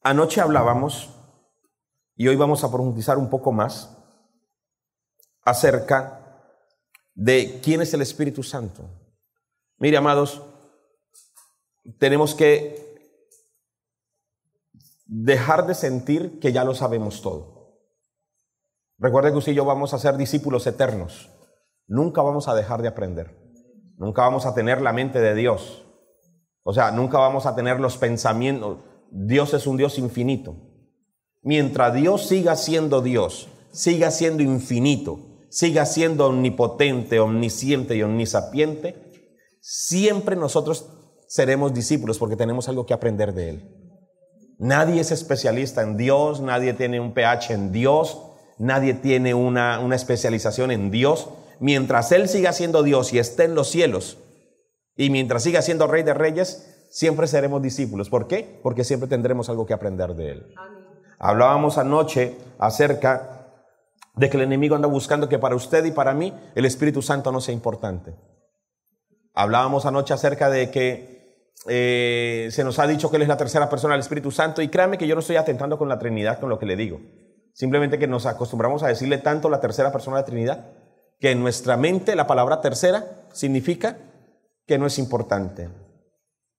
Anoche hablábamos, y hoy vamos a profundizar un poco más, acerca de quién es el Espíritu Santo. Mire, amados, tenemos que dejar de sentir que ya lo sabemos todo. Recuerde que usted y yo vamos a ser discípulos eternos. Nunca vamos a dejar de aprender. Nunca vamos a tener la mente de Dios. O sea, nunca vamos a tener los pensamientos. Dios es un Dios infinito. Mientras Dios siga siendo Dios, siga siendo infinito, siga siendo omnipotente, omnisciente y omnisapiente, siempre nosotros seremos discípulos porque tenemos algo que aprender de Él. Nadie es especialista en Dios, nadie tiene un PH en Dios, nadie tiene una especialización en Dios. Mientras Él siga siendo Dios y esté en los cielos, y mientras siga siendo Rey de Reyes, siempre seremos discípulos. ¿Por qué? Porque siempre tendremos algo que aprender de Él. Amén. Hablábamos anoche acerca de que el enemigo anda buscando que para usted y para mí el Espíritu Santo no sea importante. Hablábamos anoche acerca de que se nos ha dicho que Él es la tercera persona del Espíritu Santo, y créanme que yo no estoy atentando con la Trinidad con lo que le digo. Simplemente que nos acostumbramos a decirle tanto la tercera persona de la Trinidad que en nuestra mente la palabra tercera significa que no es importante.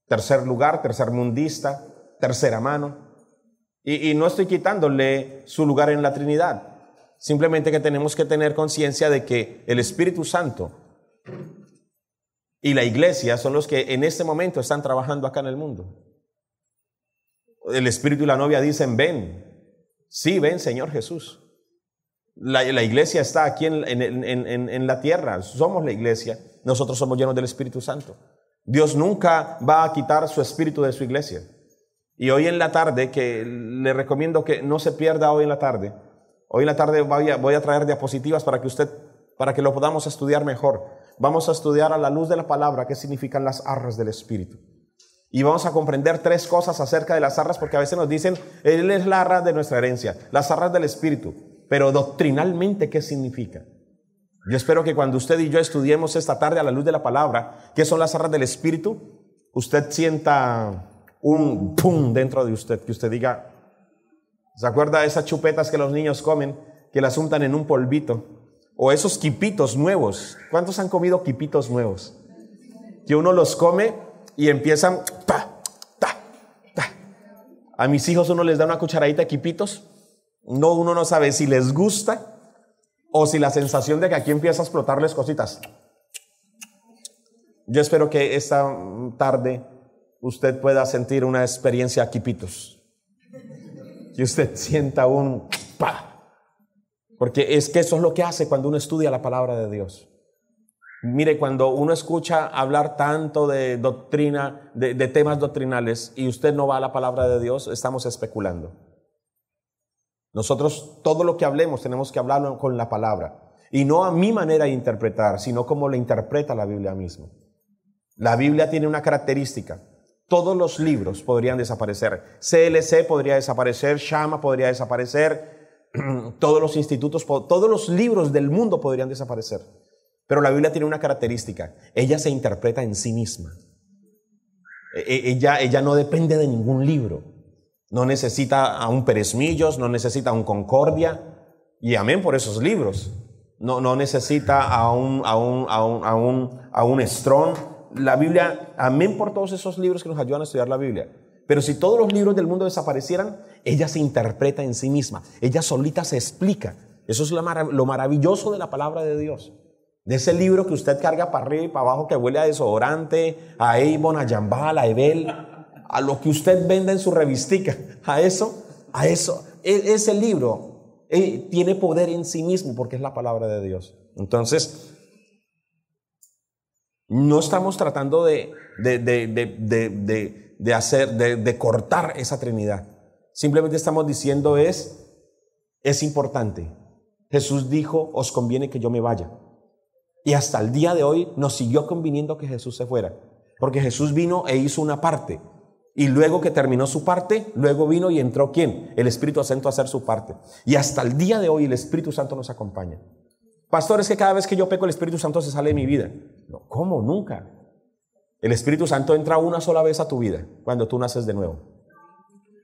Tercer lugar, tercermundista, tercera mano. Y no estoy quitándole su lugar en la Trinidad. Simplemente que tenemos que tener conciencia de que el Espíritu Santo y la iglesia son los que en este momento están trabajando acá en el mundo. El Espíritu y la novia dicen, ven. Sí, ven, Señor Jesús. La iglesia está aquí en la tierra. Somos la iglesia. Nosotros somos llenos del Espíritu Santo. Dios nunca va a quitar su espíritu de su iglesia. Y hoy en la tarde, que le recomiendo que no se pierda hoy en la tarde. Hoy en la tarde voy a traer diapositivas para que lo podamos estudiar mejor. Vamos a estudiar a la luz de la palabra qué significan las arras del Espíritu. Y vamos a comprender tres cosas acerca de las arras, porque a veces nos dicen, Él es la arra de nuestra herencia, las arras del Espíritu. Pero doctrinalmente, ¿qué significa? Yo espero que cuando usted y yo estudiemos esta tarde a la luz de la palabra, ¿qué son las arras del Espíritu? Usted sienta un pum dentro de usted, que usted diga, ¿se acuerda de esas chupetas que los niños comen, que las untan en un polvito? O esos quipitos nuevos. ¿Cuántos han comido quipitos nuevos? Que uno los come y empiezan, ta, ta, ta. A mis hijos uno les da una cucharadita de quipitos. No, uno no sabe si les gusta o si la sensación de que aquí empieza a explotarles cositas. Yo espero que esta tarde usted pueda sentir una experiencia a quipitos. Que usted sienta un pa. Porque es que eso es lo que hace cuando uno estudia la palabra de Dios. Mire, cuando uno escucha hablar tanto de doctrina, de temas doctrinales, y usted no va a la palabra de Dios, estamos especulando. Nosotros todo lo que hablemos tenemos que hablarlo con la palabra. Y no a mi manera de interpretar, sino como lo interpreta la Biblia misma. La Biblia tiene una característica. Todos los libros podrían desaparecer. CLC podría desaparecer, Shama podría desaparecer, todos los institutos, todos los libros del mundo podrían desaparecer. Pero la Biblia tiene una característica. Ella se interpreta en sí misma. Ella no depende de ningún libro. No necesita a un Pérez Millos, no necesita a un Concordia. Y amén por esos libros. No necesita a un Strong. La Biblia, amén por todos esos libros que nos ayudan a estudiar la Biblia. Pero si todos los libros del mundo desaparecieran, ella se interpreta en sí misma. Ella solita se explica. Eso es lo maravilloso de la palabra de Dios. De ese libro que usted carga para arriba y para abajo, que huele a desodorante, a Avon, a Jambal, a Ebel, a lo que usted venda en su revistica, a eso, ese libro tiene poder en sí mismo porque es la palabra de Dios. Entonces, no estamos tratando de cortar esa Trinidad. Simplemente estamos diciendo es importante. Jesús dijo, os conviene que yo me vaya. Y hasta el día de hoy nos siguió conviniendo que Jesús se fuera. Porque Jesús vino e hizo una parte. Y luego que terminó su parte, luego vino y entró ¿quién? El Espíritu Santo a hacer su parte. Y hasta el día de hoy el Espíritu Santo nos acompaña. Pastor, es que cada vez que yo peco el Espíritu Santo se sale de mi vida. No, ¿cómo? Nunca. El Espíritu Santo entra una sola vez a tu vida, cuando tú naces de nuevo.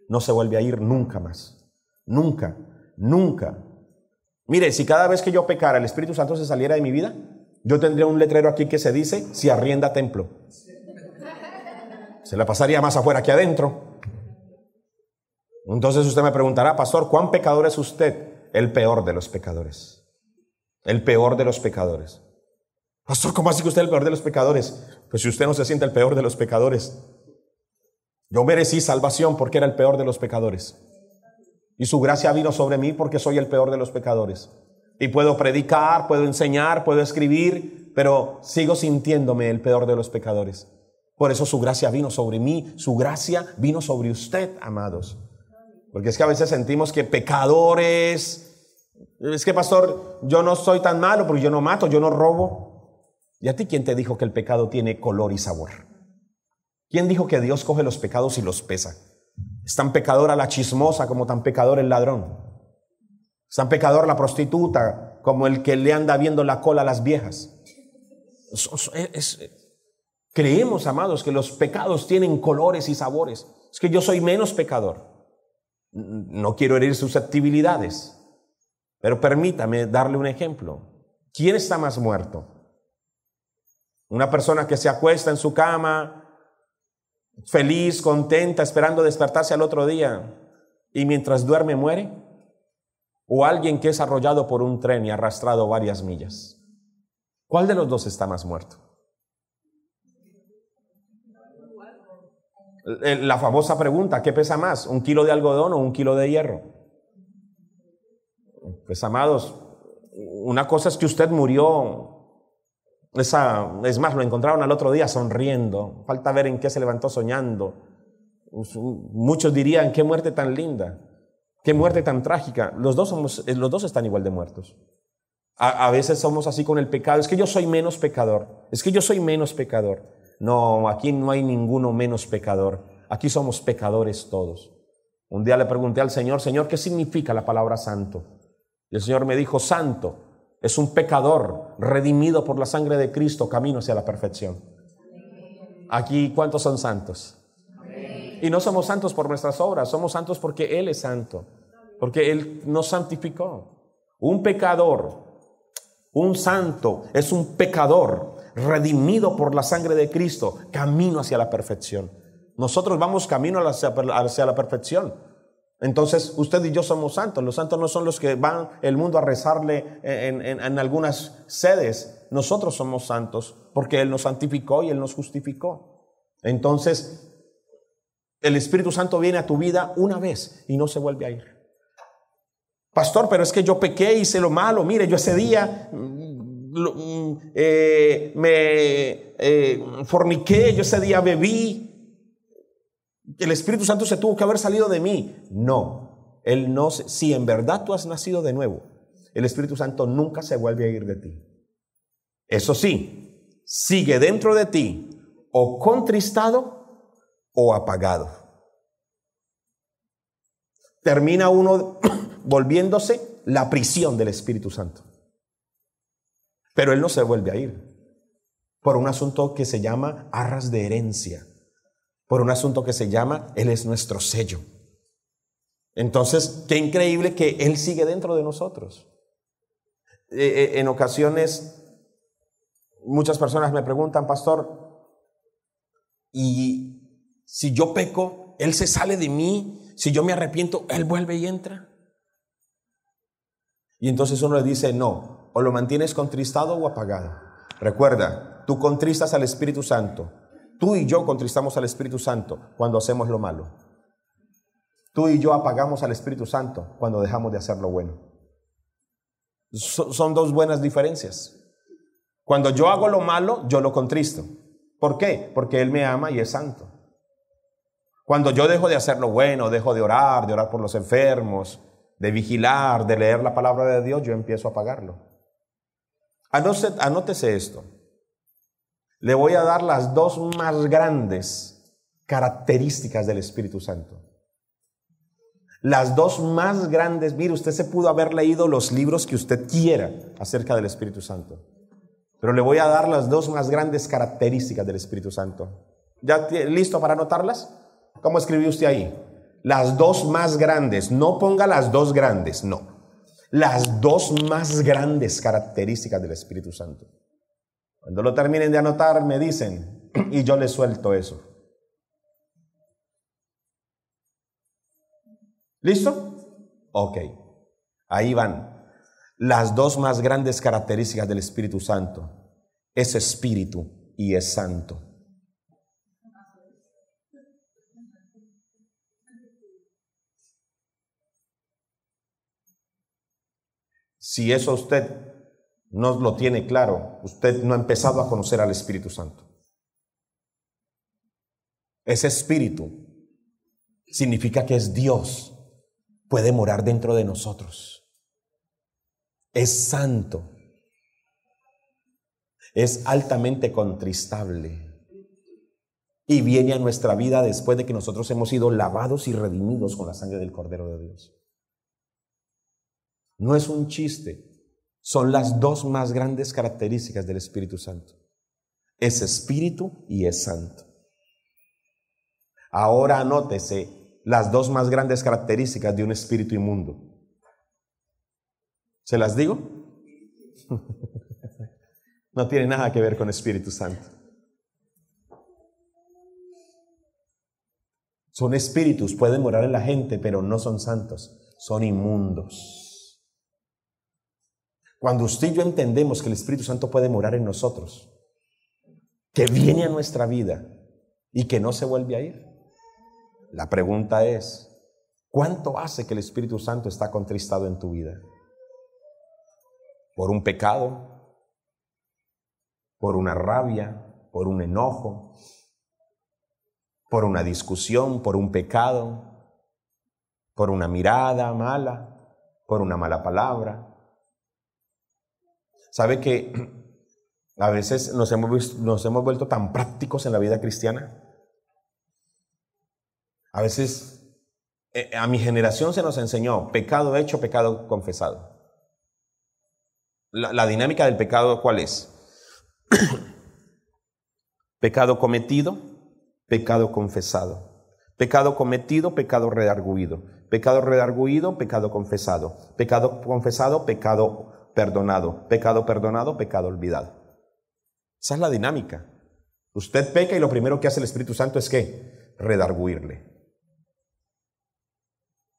no se vuelve a ir nunca más. Nunca, nunca. Mire, si cada vez que yo pecara el Espíritu Santo se saliera de mi vida, yo tendría un letrero aquí que se dice: si arrienda templo. Se la pasaría más afuera que adentro. Entonces usted me preguntará: pastor, ¿cuán pecador es usted? El peor de los pecadores. El peor de los pecadores. Pastor, ¿cómo así que usted es el peor de los pecadores? Pues si usted no se siente el peor de los pecadores. Yo merecí salvación porque era el peor de los pecadores. Y su gracia vino sobre mí porque soy el peor de los pecadores. Y puedo predicar, puedo enseñar, puedo escribir, pero sigo sintiéndome el peor de los pecadores. Por eso su gracia vino sobre mí, su gracia vino sobre usted, amados. Porque es que a veces sentimos que pecadores, es que pastor, yo no soy tan malo porque yo no mato, yo no robo. ¿Y a ti quién te dijo que el pecado tiene color y sabor? ¿Quién dijo que Dios coge los pecados y los pesa? Es tan pecadora la chismosa como tan pecador el ladrón. Es tan pecador la prostituta como el que le anda viendo la cola a las viejas. Creemos, amados, que los pecados tienen colores y sabores. Es que yo soy menos pecador. No quiero herir susceptibilidades, pero permítame darle un ejemplo. ¿Quién está más muerto? Una persona que se acuesta en su cama, feliz, contenta, esperando despertarse al otro día, y mientras duerme muere. ¿O alguien que es arrollado por un tren y arrastrado varias millas? ¿Cuál de los dos está más muerto? La famosa pregunta: ¿qué pesa más? ¿1 kilo de algodón o 1 kilo de hierro? Pues, amados, una cosa es que usted murió, es más, lo encontraron al otro día sonriendo. Falta ver en qué se levantó soñando. Muchos dirían: qué muerte tan linda, qué muerte tan trágica. Los dos están igual de muertos. A veces somos así con el pecado: es que yo soy menos pecador, es que yo soy menos pecador. No, aquí no hay ninguno menos pecador. Aquí somos pecadores todos. Un día le pregunté al Señor: Señor, ¿qué significa la palabra santo? Y el Señor me dijo: santo es un pecador redimido por la sangre de Cristo, camino hacia la perfección. Aquí, ¿cuántos son santos? Y no somos santos por nuestras obras, somos santos porque Él es santo, porque Él nos santificó. Un pecador, un santo, es un pecador redimido por la sangre de Cristo, camino hacia la perfección. Nosotros vamos camino hacia la perfección. Entonces usted y yo somos santos. Los santos no son los que van el mundo a rezarle en algunas sedes. Nosotros somos santos porque Él nos santificó y Él nos justificó. Entonces el Espíritu Santo viene a tu vida una vez y no se vuelve a ir. Pastor, pero es que yo pequé, hice lo malo. Mire, yo ese día forniqué, yo ese día bebí. El Espíritu Santo se tuvo que haber salido de mí. No, Él no. Si en verdad tú has nacido de nuevo, el Espíritu Santo nunca se vuelve a ir de ti. Eso sí, sigue dentro de ti, o contristado o apagado. Termina uno volviéndose la prisión del Espíritu Santo. Pero Él no se vuelve a ir por un asunto que se llama arras de herencia, por un asunto que se llama Él es nuestro sello. Entonces, qué increíble que Él sigue dentro de nosotros. En ocasiones, muchas personas me preguntan: pastor, ¿y si yo peco, Él se sale de mí? Si yo me arrepiento, ¿Él vuelve y entra? Y entonces uno le dice: no, o lo mantienes contristado o apagado. Recuerda, tú contristas al Espíritu Santo. Tú y yo contristamos al Espíritu Santo cuando hacemos lo malo. Tú y yo apagamos al Espíritu Santo cuando dejamos de hacer lo bueno. Son dos buenas diferencias. Cuando yo hago lo malo, yo lo contristo. ¿Por qué? Porque Él me ama y es santo. Cuando yo dejo de hacer lo bueno, dejo de orar por los enfermos, de vigilar, de leer la palabra de Dios, yo empiezo a apagarlo. Anótese esto. Le voy a dar las dos más grandes características del Espíritu Santo. Las dos más grandes. Mire, usted se pudo haber leído los libros que usted quiera acerca del Espíritu Santo, pero le voy a dar las dos más grandes características del Espíritu Santo. ¿Ya listo para anotarlas? ¿Cómo escribió usted ahí? las dos más grandes, no ponga las dos grandes, no, las dos más grandes características del Espíritu Santo. Cuando lo terminen de anotar me dicen y yo les suelto eso. ¿Listo? Ok, ahí van. Las dos más grandes características del Espíritu Santo. Es Espíritu y es Santo. Si eso usted no lo tiene claro, usted no ha empezado a conocer al Espíritu Santo. Ese Espíritu significa que es Dios, puede morar dentro de nosotros. Es santo, es altamente contristable y viene a nuestra vida después de que nosotros hemos sido lavados y redimidos con la sangre del Cordero de Dios. No es un chiste, son las dos más grandes características del Espíritu Santo. Es Espíritu y es Santo. Ahora anótese las dos más grandes características de un espíritu inmundo. ¿Se las digo? No tiene nada que ver con Espíritu Santo. Son espíritus, pueden morar en la gente, pero no son santos, son inmundos. Cuando usted y yo entendemos que el Espíritu Santo puede morar en nosotros, que viene a nuestra vida y que no se vuelve a ir, la pregunta es, ¿cuánto hace que el Espíritu Santo está contristado en tu vida? ¿Por un pecado? ¿Por una rabia? ¿Por un enojo? ¿Por una discusión? ¿Por un pecado? ¿Por una mirada mala? ¿Por una mala palabra? ¿Sabe que a veces nos hemos vuelto tan prácticos en la vida cristiana? A veces a mi generación se nos enseñó pecado hecho, pecado confesado. La dinámica del pecado, ¿cuál es? Pecado cometido, pecado confesado. Pecado cometido, pecado redarguido. Pecado redarguido, pecado confesado. Pecado confesado, pecado perdonado. Pecado perdonado, pecado olvidado. Esa es la dinámica. Usted peca y lo primero que hace el Espíritu Santo es ¿qué? Redarguirle.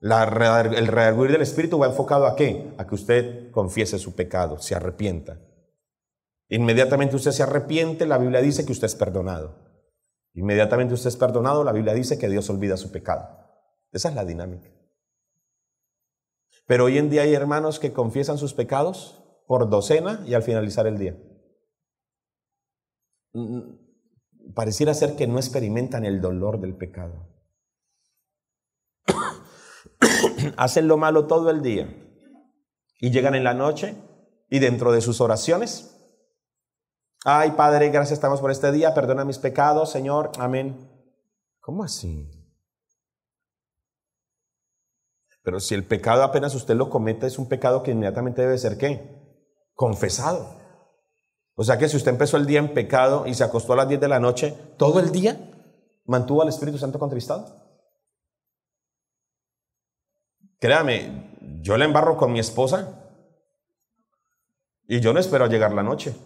El redarguir del Espíritu va enfocado ¿a qué? A que usted confiese su pecado, se arrepienta. Inmediatamente usted se arrepiente, la Biblia dice que usted es perdonado. Inmediatamente usted es perdonado, la Biblia dice que Dios olvida su pecado. Esa es la dinámica. Pero hoy en día hay hermanos que confiesan sus pecados por docena y al finalizar el día. Pareciera ser que no experimentan el dolor del pecado. Hacen lo malo todo el día y llegan en la noche y dentro de sus oraciones, ay Padre, gracias estamos por este día, perdona mis pecados, Señor, amén. ¿Cómo así? Pero si el pecado apenas usted lo comete es un pecado que inmediatamente debe ser ¿qué? Confesado. O sea que si usted empezó el día en pecado y se acostó a las 10 de la noche, todo el día mantuvo al Espíritu Santo contristado. Créame, yo la embarro con mi esposa y yo no espero a llegar la noche.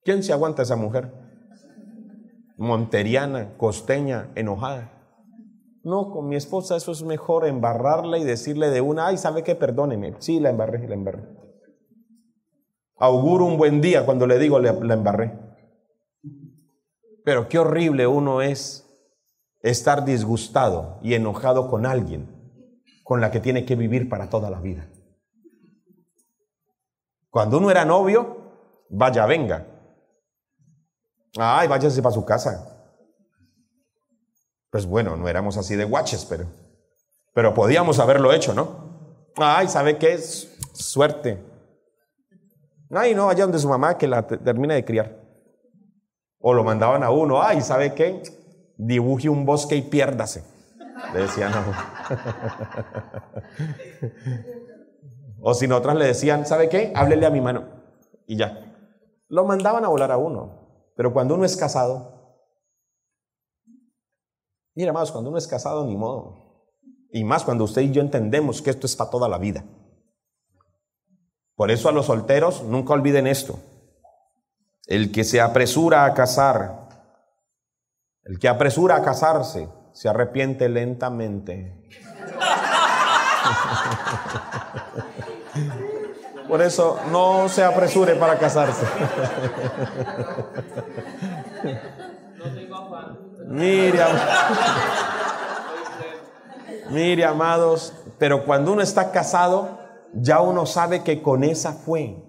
¿Quién se aguanta a esa mujer? Monteriana, costeña, enojada. No, con mi esposa eso es mejor embarrarla y decirle de una, ay, ¿sabe qué? Perdóneme. Sí, la embarré. Auguro un buen día cuando le digo la embarré. Pero qué horrible uno es estar disgustado y enojado con alguien con la que tiene que vivir para toda la vida. Cuando uno era novio, vaya, venga. Ay, váyase para su casa. Pues bueno, no éramos así de guaches, pero podíamos haberlo hecho, ¿no? Ay, ¿sabe qué es? Suerte. Ay, no, vaya donde su mamá que la termine de criar. O lo mandaban a uno, ay, ¿sabe qué? Dibuje un bosque y piérdase. Le decían a uno. O si no, otras le decían, ¿sabe qué? Háblele a mi mano. Y ya. Lo mandaban a volar a uno. Pero cuando uno es casado, mira, hermanos, cuando uno es casado, ni modo. Y más cuando usted y yo entendemos que esto es para toda la vida. Por eso a los solteros, nunca olviden esto. El que se apresura a casar, el que apresura a casarse, se arrepiente lentamente. Por eso no se apresure para casarse. Mire, amados, pero cuando uno está casado, ya uno sabe que con esa fue,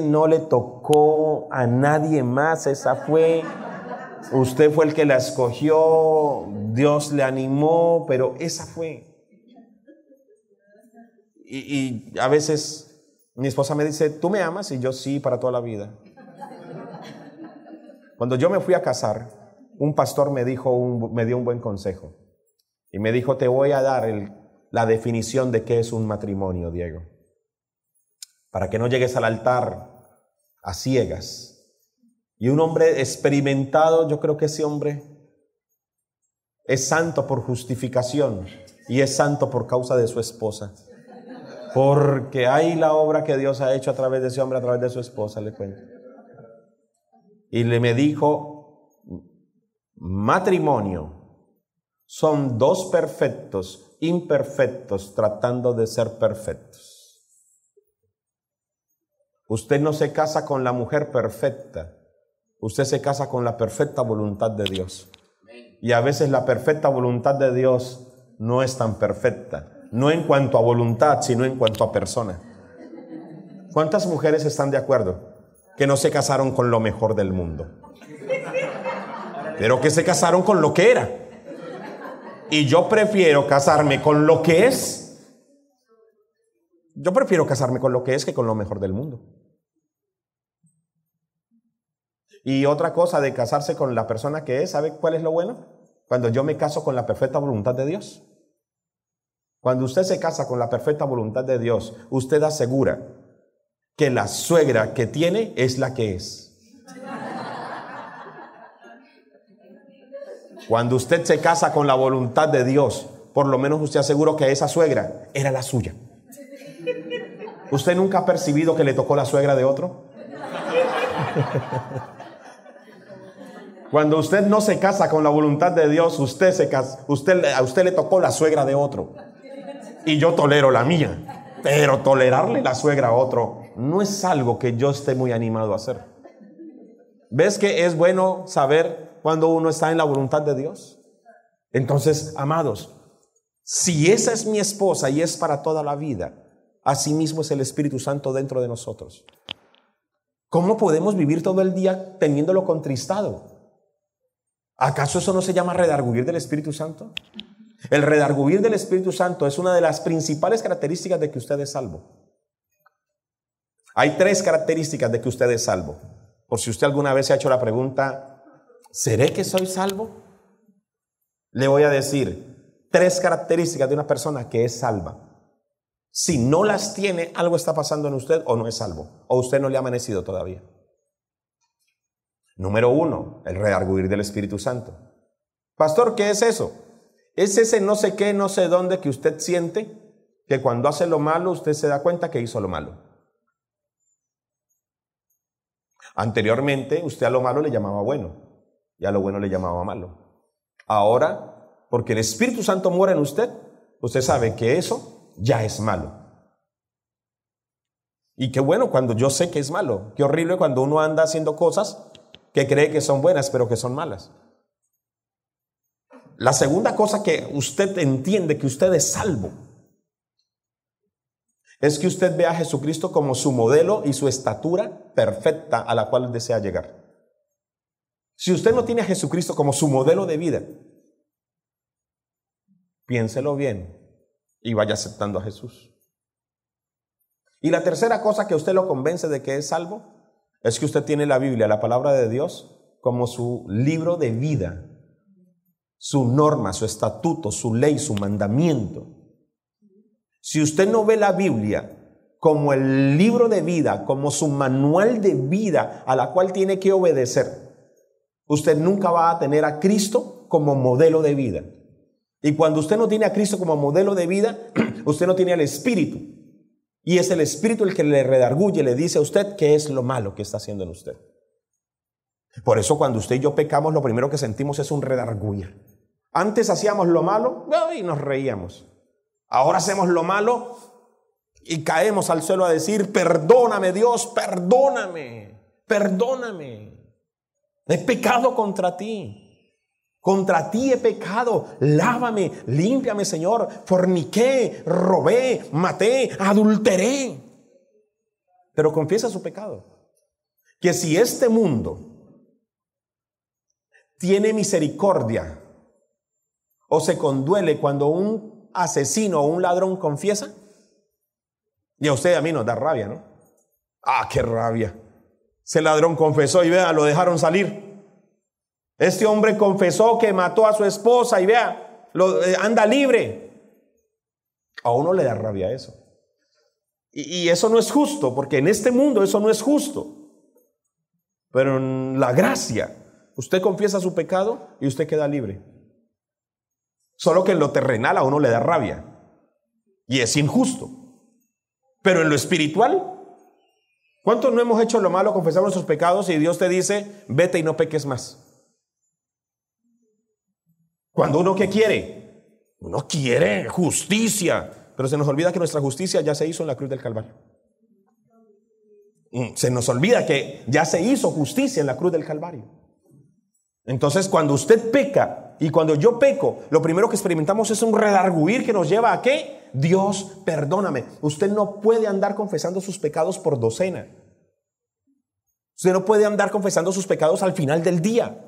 no le tocó a nadie más, esa fue, usted fue el que la escogió, Dios le animó, pero esa fue. Y a veces mi esposa me dice, ¿tú me amas? Y yo sí, para toda la vida. Cuando yo me fui a casar, un pastor me dio un buen consejo. Y me dijo, te voy a dar la definición de qué es un matrimonio, Diego. Para que no llegues al altar a ciegas. Y un hombre experimentado, yo creo que ese hombre es santo por justificación y es santo por causa de su esposa. Porque hay la obra que Dios ha hecho a través de ese hombre, a través de su esposa, le cuento. Y me dijo, matrimonio son dos perfectos, imperfectos, tratando de ser perfectos. Usted no se casa con la mujer perfecta, usted se casa con la perfecta voluntad de Dios. Y a veces la perfecta voluntad de Dios no es tan perfecta, no en cuanto a voluntad, sino en cuanto a persona. ¿Cuántas mujeres están de acuerdo que no se casaron con lo mejor del mundo, pero que se casaron con lo que era? Y yo prefiero casarme con lo que es. Yo prefiero casarme con lo que es que con lo mejor del mundo. Y otra cosa de casarse con la persona que es, ¿sabe cuál es lo bueno? Cuando yo me caso con la perfecta voluntad de Dios. Cuando usted se casa con la perfecta voluntad de Dios, usted asegura que la suegra que tiene es la que es. Cuando usted se casa con la voluntad de Dios, por lo menos usted aseguró que esa suegra era la suya. ¿Usted nunca ha percibido que le tocó la suegra de otro? Cuando usted no se casa con la voluntad de Dios, a usted le tocó la suegra de otro. Y yo tolero la mía. Pero tolerarle la suegra a otro no es algo que yo esté muy animado a hacer. ¿Ves que es bueno saber cuando uno está en la voluntad de Dios? Entonces, amados, si esa es mi esposa y es para toda la vida, así mismo es el Espíritu Santo dentro de nosotros. ¿Cómo podemos vivir todo el día teniéndolo contristado? ¿Acaso eso no se llama redarguir del Espíritu Santo? El redarguir del Espíritu Santo es una de las principales características de que usted es salvo. Hay 3 características de que usted es salvo. Por si usted alguna vez se ha hecho la pregunta, ¿seré que soy salvo? Le voy a decir 3 características de una persona que es salva. Si no las tiene, algo está pasando en usted o no es salvo, o usted no le ha amanecido todavía. Número 1, el redarguir del Espíritu Santo. Pastor, ¿qué es eso? Es ese no sé qué, no sé dónde que usted siente que cuando hace lo malo usted se da cuenta que hizo lo malo. Anteriormente usted a lo malo le llamaba bueno y a lo bueno le llamaba malo. Ahora, porque el Espíritu Santo mora en usted, usted sabe que eso ya es malo. Y qué bueno cuando yo sé que es malo. Qué horrible cuando uno anda haciendo cosas que cree que son buenas pero que son malas. La segunda cosa que usted entiende que usted es salvo es que usted ve a Jesucristo como su modelo y su estatura perfecta a la cual desea llegar. Si usted no tiene a Jesucristo como su modelo de vida, piénselo bien y vaya aceptando a Jesús. Y la tercera cosa que usted lo convence de que es salvo es que usted tiene la Biblia, la palabra de Dios, como su libro de vida, su norma, su estatuto, su ley, su mandamiento. Si usted no ve la Biblia como el libro de vida, como su manual de vida a la cual tiene que obedecer, usted nunca va a tener a Cristo como modelo de vida. Y cuando usted no tiene a Cristo como modelo de vida, usted no tiene al Espíritu. Y es el Espíritu el que le redarguye, le dice a usted qué es lo malo que está haciendo en usted. Por eso cuando usted y yo pecamos, lo primero que sentimos es un redarguir. Antes hacíamos lo malo y nos reíamos. Ahora hacemos lo malo y caemos al suelo a decir: perdóname, Dios, perdóname, perdóname. He pecado contra ti. Contra ti he pecado, lávame, límpiame, Señor. Forniqué, robé, maté, adulteré. Pero confiesa su pecado. Que si este mundo tiene misericordia o se conduele cuando un asesino o un ladrón confiesa, y a usted y a mí nos da rabia, ¿no? ¡Ah, qué rabia! Ese ladrón confesó y vea, lo dejaron salir. Este hombre confesó que mató a su esposa y vea, anda libre. A uno le da rabia eso. Y eso no es justo, porque en este mundo eso no es justo. Pero en la gracia, usted confiesa su pecado y usted queda libre. Solo que en lo terrenal a uno le da rabia. Y es injusto. Pero en lo espiritual, ¿cuántos no hemos hecho lo malo, confesamos nuestros pecados y Dios te dice: vete y no peques más? Cuando uno, ¿qué quiere? Uno quiere justicia, pero se nos olvida que nuestra justicia ya se hizo en la cruz del Calvario. Se nos olvida que ya se hizo justicia en la cruz del Calvario. Entonces, cuando usted peca y cuando yo peco, lo primero que experimentamos es un redarguir que nos lleva a ¿qué? Dios, perdóname. Usted no puede andar confesando sus pecados por docena. Usted no puede andar confesando sus pecados al final del día.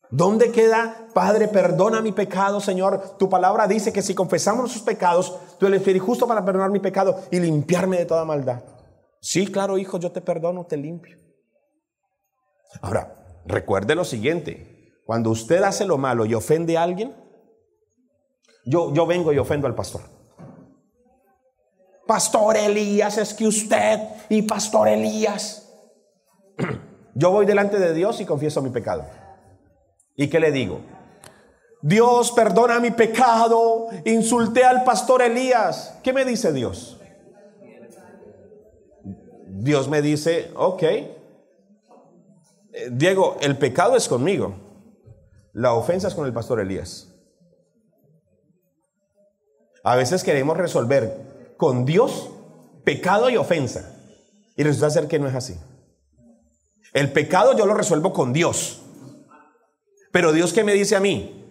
¿Dónde queda, Padre, perdona mi pecado, Señor? Tu palabra dice que si confesamos nuestros pecados, tú eres fiel y justo para perdonar mi pecado y limpiarme de toda maldad. Sí, claro, hijo, yo te perdono, te limpio. Ahora, recuerde lo siguiente: cuando usted hace lo malo y ofende a alguien, yo vengo y ofendo al pastor. Pastor Elías, es que usted y Pastor Elías. Yo voy delante de Dios y confieso mi pecado. ¿Y qué le digo? Dios, perdona mi pecado, insulté al pastor Elías. ¿Qué me dice Dios? Dios me dice: ok, Diego, el pecado es conmigo, la ofensa es con el pastor Elías. A veces queremos resolver con Dios pecado y ofensa, y resulta ser que no es así. El pecado yo lo resuelvo con Dios. Pero Dios, ¿qué me dice a mí?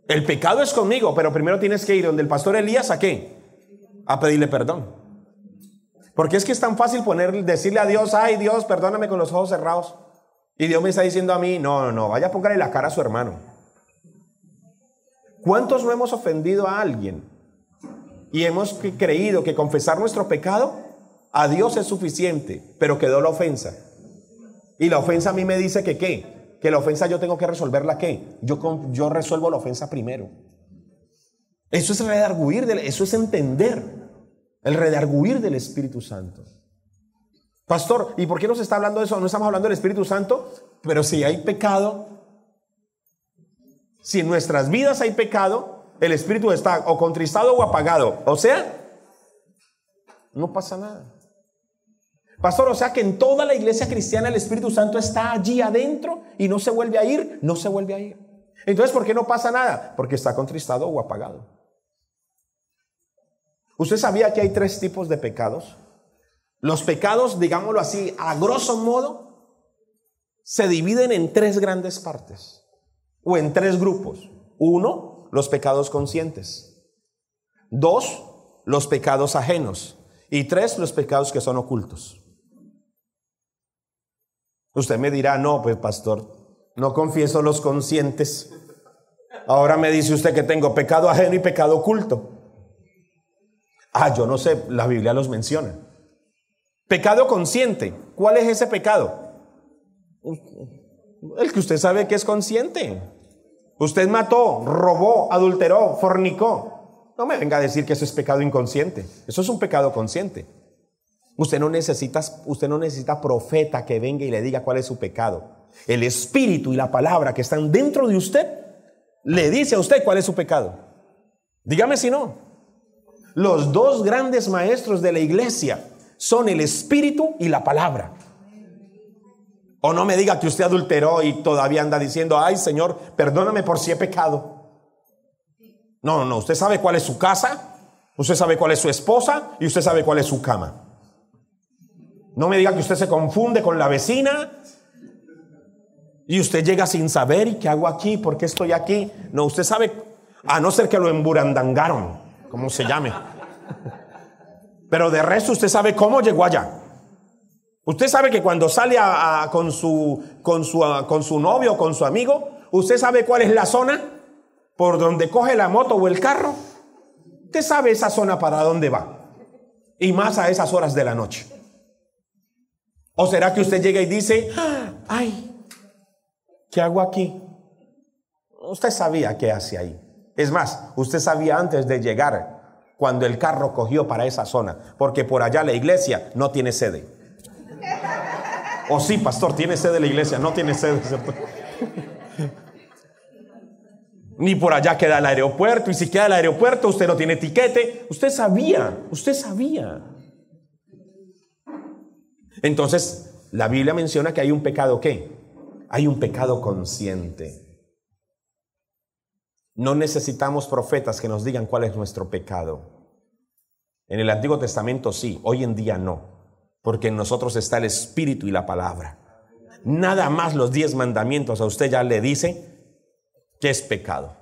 El pecado es conmigo, pero primero tienes que ir donde el pastor Elías, ¿a qué? A pedirle perdón. Porque es que es tan fácil decirle a Dios: ay, Dios, perdóname, con los ojos cerrados. Y Dios me está diciendo a mí: no, vaya a póngale la cara a su hermano. ¿Cuántos no hemos ofendido a alguien y hemos creído que confesar nuestro pecado a Dios es suficiente, pero quedó la ofensa? Y la ofensa a mí me dice que ¿qué? Que la ofensa yo tengo que resolverla, ¿qué? Yo resuelvo la ofensa primero. Eso es redarguir, eso es entender el redarguir del Espíritu Santo. Pastor, ¿y por qué nos está hablando de eso? No estamos hablando del Espíritu Santo, pero si hay pecado, si en nuestras vidas hay pecado, el Espíritu está o contristado o apagado. O sea, no pasa nada. Pastor, o sea que en toda la iglesia cristiana el Espíritu Santo está allí adentro y no se vuelve a ir, no se vuelve a ir. Entonces, ¿por qué no pasa nada? Porque está contristado o apagado. ¿Usted sabía que hay 3 tipos de pecados? Los pecados, digámoslo así, a grosso modo, se dividen en 3 grandes partes o en 3 grupos. 1, los pecados conscientes. 2, los pecados ajenos. Y 3, los pecados que son ocultos. Usted me dirá: no, pues pastor, no confieso los conscientes. Ahora me dice usted que tengo pecado ajeno y pecado oculto. Yo no sé, la Biblia los menciona. Pecado consciente, ¿cuál es ese pecado? El que usted sabe que es consciente. Usted mató, robó, adulteró, fornicó. No me venga a decir que eso es pecado inconsciente. Eso es un pecado consciente. Usted no necesita profeta que venga y le diga cuál es su pecado. El Espíritu y la palabra que están dentro de usted le dice a usted cuál es su pecado. Dígame si no. Los dos grandes maestros de la iglesia son el Espíritu y la palabra. O no me diga que usted adulteró y todavía anda diciendo: ay, Señor, perdóname por si he pecado. No, usted sabe cuál es su casa, usted sabe cuál es su esposa y usted sabe cuál es su cama. No me diga que usted se confunde con la vecina y usted llega sin saber: ¿y qué hago aquí? ¿Por qué estoy aquí? No, usted sabe, a no ser que lo emburandangaron, como se llame. Pero de resto usted sabe cómo llegó allá. Usted sabe que cuando sale con su novio o con su amigo, usted sabe cuál es la zona por donde coge la moto o el carro. Usted sabe esa zona para dónde va, y más a esas horas de la noche. ¿O será que usted llega y dice: ay, ¿qué hago aquí? Usted sabía qué hace ahí. Es más, usted sabía antes de llegar, cuando el carro cogió para esa zona, porque por allá la iglesia no tiene sede. O sí, pastor, tiene sede la iglesia, no tiene sede, ¿cierto? Ni por allá queda el aeropuerto, y si queda el aeropuerto usted no tiene tiquete. Usted sabía. Entonces, la Biblia menciona que hay un pecado, ¿qué? Hay un pecado consciente. No necesitamos profetas que nos digan cuál es nuestro pecado. En el Antiguo Testamento sí, hoy en día no. Porque en nosotros está el Espíritu y la palabra. Nada más los 10 mandamientos a usted ya le dice que es pecado.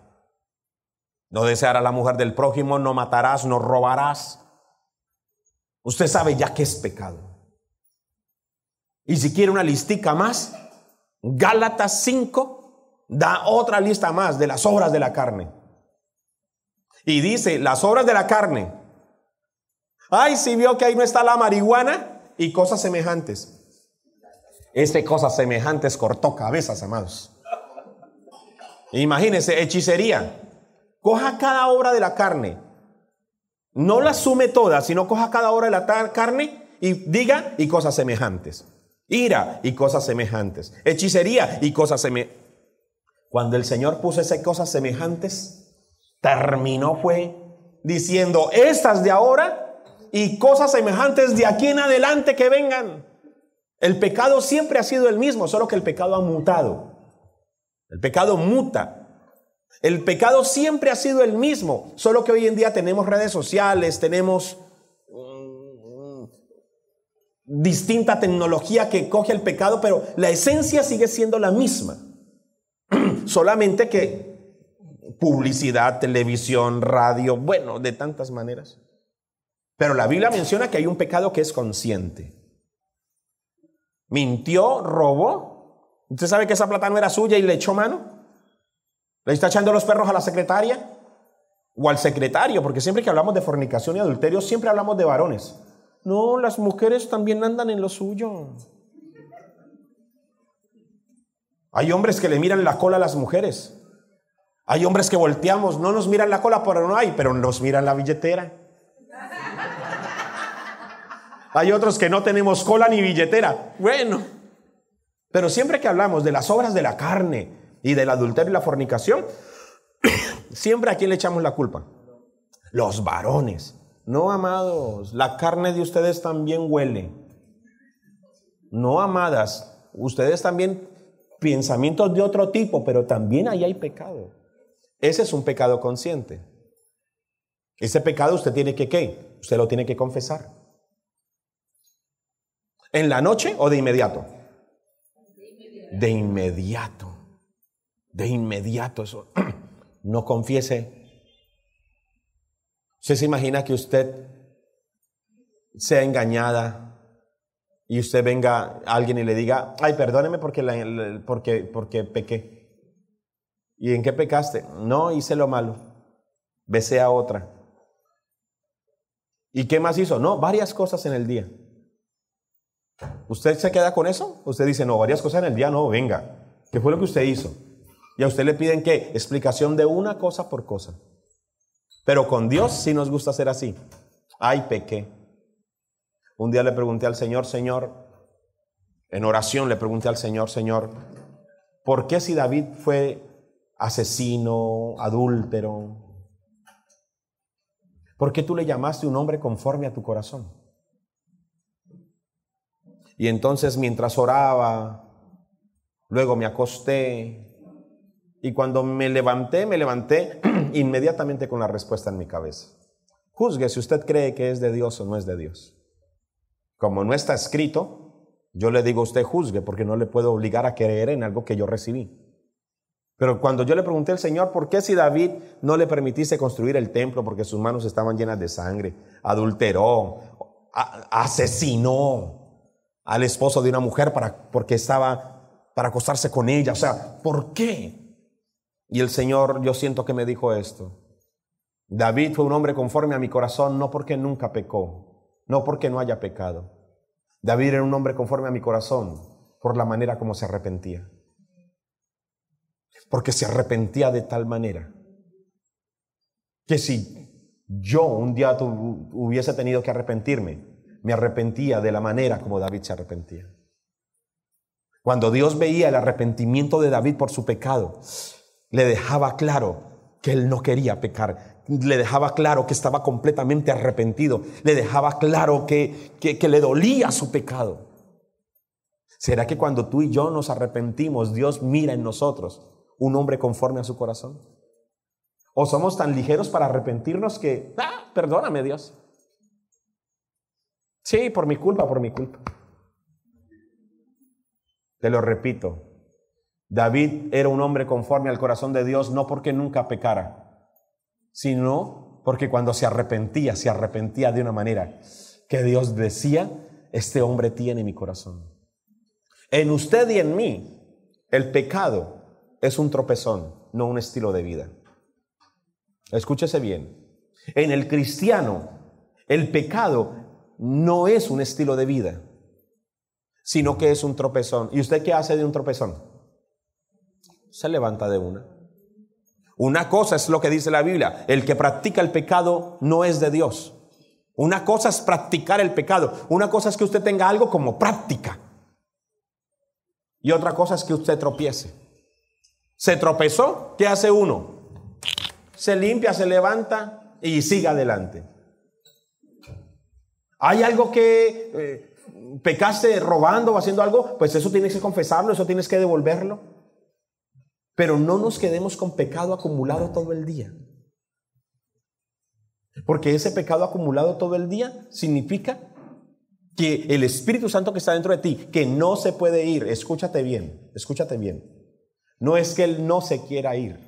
No desear a la mujer del prójimo, no matarás, no robarás. Usted sabe ya que es pecado. Y si quiere una listica más, Gálatas 5 da otra lista más de las obras de la carne. Y dice: las obras de la carne. Ay, si vio que ahí no está la marihuana y cosas semejantes. Cosas semejantes cortó cabezas, amados. Imagínense, hechicería. Coja cada obra de la carne. No la sume todas, sino coja cada obra de la carne y diga: y cosas semejantes. Ira y cosas semejantes. Hechicería y cosas semejantes. Cuando el Señor puso esas cosas semejantes, terminó fue diciendo: estas de ahora y cosas semejantes de aquí en adelante que vengan. El pecado siempre ha sido el mismo, solo que el pecado ha mutado. El pecado muta. El pecado siempre ha sido el mismo, solo que hoy en día tenemos redes sociales, tenemos distinta tecnología que coge el pecado, pero la esencia sigue siendo la misma. Solamente que publicidad, televisión, radio, bueno, de tantas maneras. Pero la Biblia menciona que hay un pecado que es consciente. Mintió, robó. ¿Usted sabe que esa plata no era suya y le echó mano? ¿Le está echando los perros a la secretaria? O al secretario, porque siempre que hablamos de fornicación y adulterio, siempre hablamos de varones. No, las mujeres también andan en lo suyo. Hay hombres que le miran la cola a las mujeres. Hay hombres que volteamos, no nos miran la cola, pero nos miran la billetera. Hay otros que no tenemos cola ni billetera. Bueno, pero siempre que hablamos de las obras de la carne y del adulterio y la fornicación, siempre a quién le echamos la culpa. Los varones. No, amados, la carne de ustedes también huele. No, amadas, ustedes también pensamientos de otro tipo, pero también ahí hay pecado. Ese es un pecado consciente. Ese pecado usted tiene que, ¿qué? Usted lo tiene que confesar. ¿En la noche o de inmediato? De inmediato. De inmediato eso. No confiese. ¿Usted se imagina que usted sea engañada y usted venga a alguien y le diga: ay, perdóneme porque pequé? ¿Y en qué pecaste? No, hice lo malo. Besé a otra. ¿Y qué más hizo? No, varias cosas en el día. ¿Usted se queda con eso? Usted dice: no, varias cosas en el día, no, venga. ¿Qué fue lo que usted hizo? Y a usted le piden, ¿qué? Explicación de una cosa por cosa. Pero con Dios sí nos gusta hacer así. Ay, pequé. Un día le pregunté al Señor, en oración le pregunté al Señor, ¿Por qué si David fue asesino, adúltero? ¿Por qué tú le llamaste un hombre conforme a tu corazón? Y entonces mientras oraba, luego me acosté, y cuando me levanté inmediatamente con la respuesta en mi cabeza. Juzgue si usted cree que es de Dios o no es de Dios. Como no está escrito, yo le digo a usted juzgue, porque no le puedo obligar a creer en algo que yo recibí. Pero cuando yo le pregunté al Señor, ¿por qué si David no le permitiste construir el templo porque sus manos estaban llenas de sangre, adulteró, asesinó al esposo de una mujer porque estaba para acostarse con ella? O sea, ¿por qué? Y el Señor, yo siento que me dijo esto: David fue un hombre conforme a mi corazón, no porque nunca pecó, no porque no haya pecado. David era un hombre conforme a mi corazón por la manera como se arrepentía. Porque se arrepentía de tal manera que si yo un día hubiese tenido que arrepentirme, me arrepentía de la manera como David se arrepentía. Cuando Dios veía el arrepentimiento de David por su pecado, le dejaba claro que él no quería pecar, le dejaba claro que estaba completamente arrepentido, le dejaba claro que le dolía su pecado. ¿Será que cuando tú y yo nos arrepentimos, Dios mira en nosotros un hombre conforme a su corazón? ¿O somos tan ligeros para arrepentirnos que, perdóname Dios? Sí, por mi culpa. Te lo repito, David era un hombre conforme al corazón de Dios, no porque nunca pecara, sino porque cuando se arrepentía de una manera que Dios decía: este hombre tiene mi corazón. En usted y en mí, el pecado es un tropezón, no un estilo de vida. Escúchese bien. En el cristiano, el pecado no es un estilo de vida, sino que es un tropezón. ¿Y usted qué hace de un tropezón? Se levanta de una. Una cosa es lo que dice la Biblia: el que practica el pecado no es de Dios. Una cosa es practicar el pecado, una cosa es que usted tenga algo como práctica, y otra cosa es que usted tropiece. Se tropezó, ¿qué hace uno? Se limpia, se levanta y sigue adelante. Hay algo que pecaste robando o haciendo algo, pues eso tienes que confesarlo, eso tienes que devolverlo. Pero no nos quedemos con pecado acumulado todo el día. Porque ese pecado acumulado todo el día significa que el Espíritu Santo que está dentro de ti, que no se puede ir, escúchate bien, no es que Él no se quiera ir,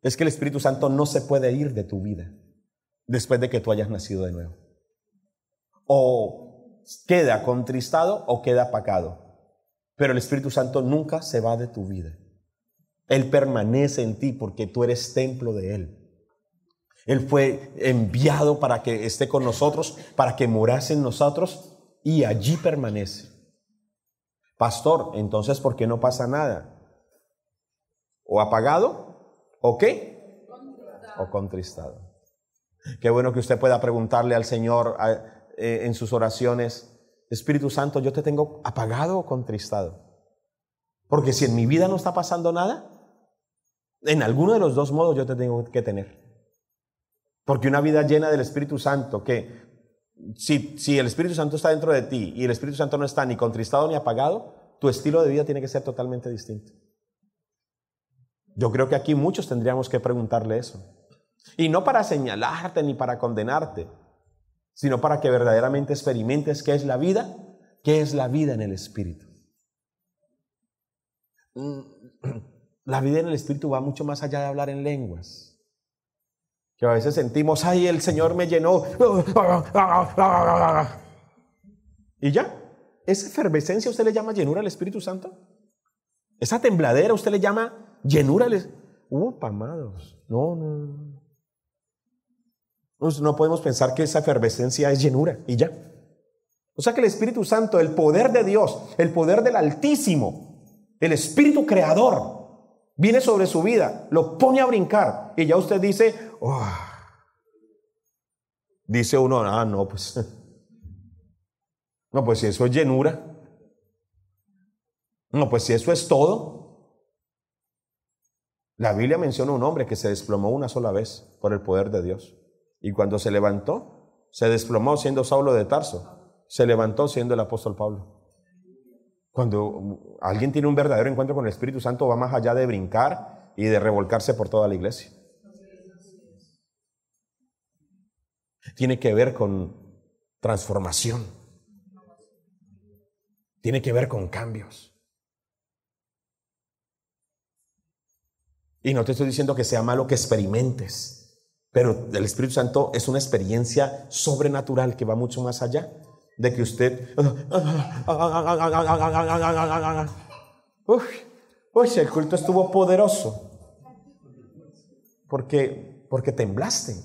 es que el Espíritu Santo no se puede ir de tu vida después de que tú hayas nacido de nuevo. O queda contristado o queda apagado, pero el Espíritu Santo nunca se va de tu vida. Él permanece en ti porque tú eres templo de Él. Él fue enviado para que esté con nosotros, para que morase en nosotros, y allí permanece. Pastor, entonces ¿por qué no pasa nada? ¿O apagado? ¿O qué? O contristado. Qué bueno que usted pueda preguntarle al Señor en sus oraciones: Espíritu Santo, ¿yo te tengo apagado o contristado? Porque si en mi vida no está pasando nada, en alguno de los dos modos yo te tengo que tener. Porque una vida llena del Espíritu Santo, que si el Espíritu Santo está dentro de ti y el Espíritu Santo no está ni contristado ni apagado, tu estilo de vida tiene que ser totalmente distinto. Yo creo que aquí muchos tendríamos que preguntarle eso. Y no para señalarte ni para condenarte, sino para que verdaderamente experimentes qué es la vida en el Espíritu. La vida en el Espíritu va mucho más allá de hablar en lenguas. Que a veces sentimos: ay, el Señor me llenó. Y ya, esa efervescencia usted le llama llenura al Espíritu Santo. Esa tembladera usted le llama llenura al Espíritu. Amados, no podemos pensar que esa efervescencia es llenura y ya. O sea que el Espíritu Santo, el poder de Dios, el poder del Altísimo, el Espíritu Creador, viene sobre su vida, lo pone a brincar y ya usted dice: dice uno: no, pues si eso es llenura. No, pues si eso es todo. La Biblia menciona un hombre que se desplomó una sola vez por el poder de Dios. Y cuando se levantó, se desplomó siendo Saulo de Tarso. Se levantó siendo el apóstol Pablo. Cuando alguien tiene un verdadero encuentro con el Espíritu Santo, va más allá de brincar y de revolcarse por toda la iglesia. Tiene que ver con transformación. Tiene que ver con cambios. Y no te estoy diciendo que sea malo que experimentes, pero el Espíritu Santo es una experiencia sobrenatural que va mucho más allá de que usted... Uy, el culto estuvo poderoso. Porque temblaste.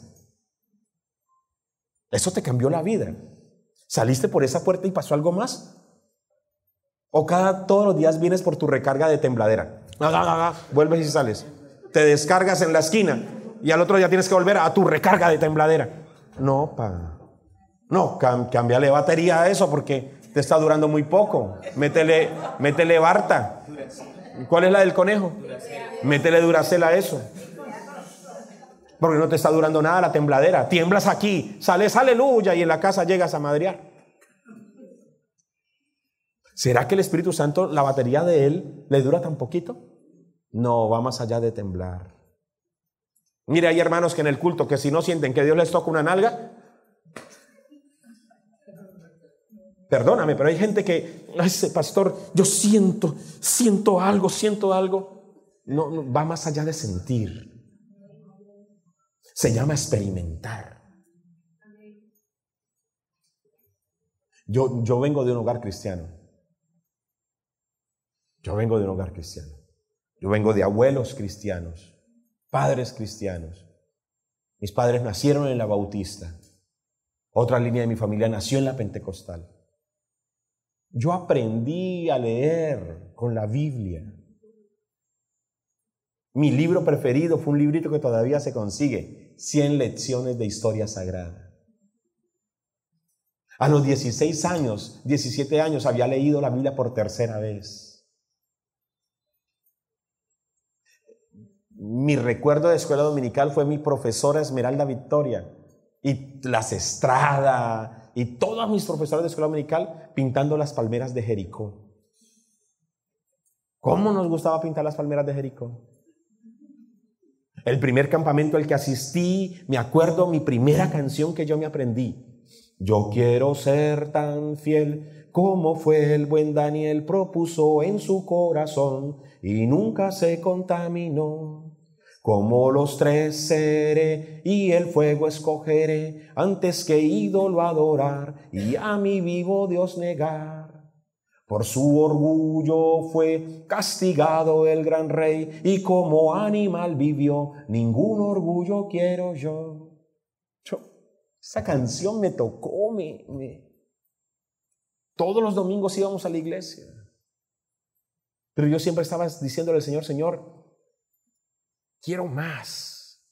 Eso te cambió la vida. ¿Saliste por esa puerta y pasó algo más? ¿O todos los días vienes por tu recarga de tembladera? Vuelves y sales. Te descargas en la esquina y al otro día tienes que volver a tu recarga de tembladera. No, cámbiale batería a eso porque te está durando muy poco. Métele Barta. ¿Cuál es la del conejo? Métele Duracell a eso. Porque no te está durando nada la tembladera. Tiemblas aquí, sales aleluya y en la casa llegas a madrear. ¿Será que el Espíritu Santo, la batería de él, le dura tan poquito? No, va más allá de temblar. Mire, hay hermanos que en el culto, que si no sienten que Dios les toca una nalga, perdóname, pero hay gente que, ay, pastor, yo siento algo. No, va más allá de sentir. Se llama experimentar. Yo vengo de un hogar cristiano. Yo vengo de abuelos cristianos, padres cristianos. Mis padres nacieron en la Bautista. Otra línea de mi familia nació en la Pentecostal. Yo aprendí a leer con la Biblia. Mi libro preferido fue un librito que todavía se consigue, 100 lecciones de historia sagrada. A los 16 años, 17 años, había leído la Biblia por tercera vez. Mi recuerdo de escuela dominical fue mi profesora Esmeralda Victoria y las Estrada y todas mis profesoras de escuela dominical pintando las palmeras de Jericó. ¿Cómo nos gustaba pintar las palmeras de Jericó? El primer campamento al que asistí, me acuerdo mi primera canción que yo me aprendí. Yo quiero ser tan fiel como fue el buen Daniel, propuso en su corazón y nunca se contaminó. Como los tres seré y el fuego escogeré antes que ídolo adorar y a mi vivo Dios negar. Por su orgullo fue castigado el gran rey y como animal vivió, ningún orgullo quiero yo. Esa canción me tocó, todos los domingos íbamos a la iglesia. Pero yo siempre estaba diciéndole al Señor, Señor, quiero más.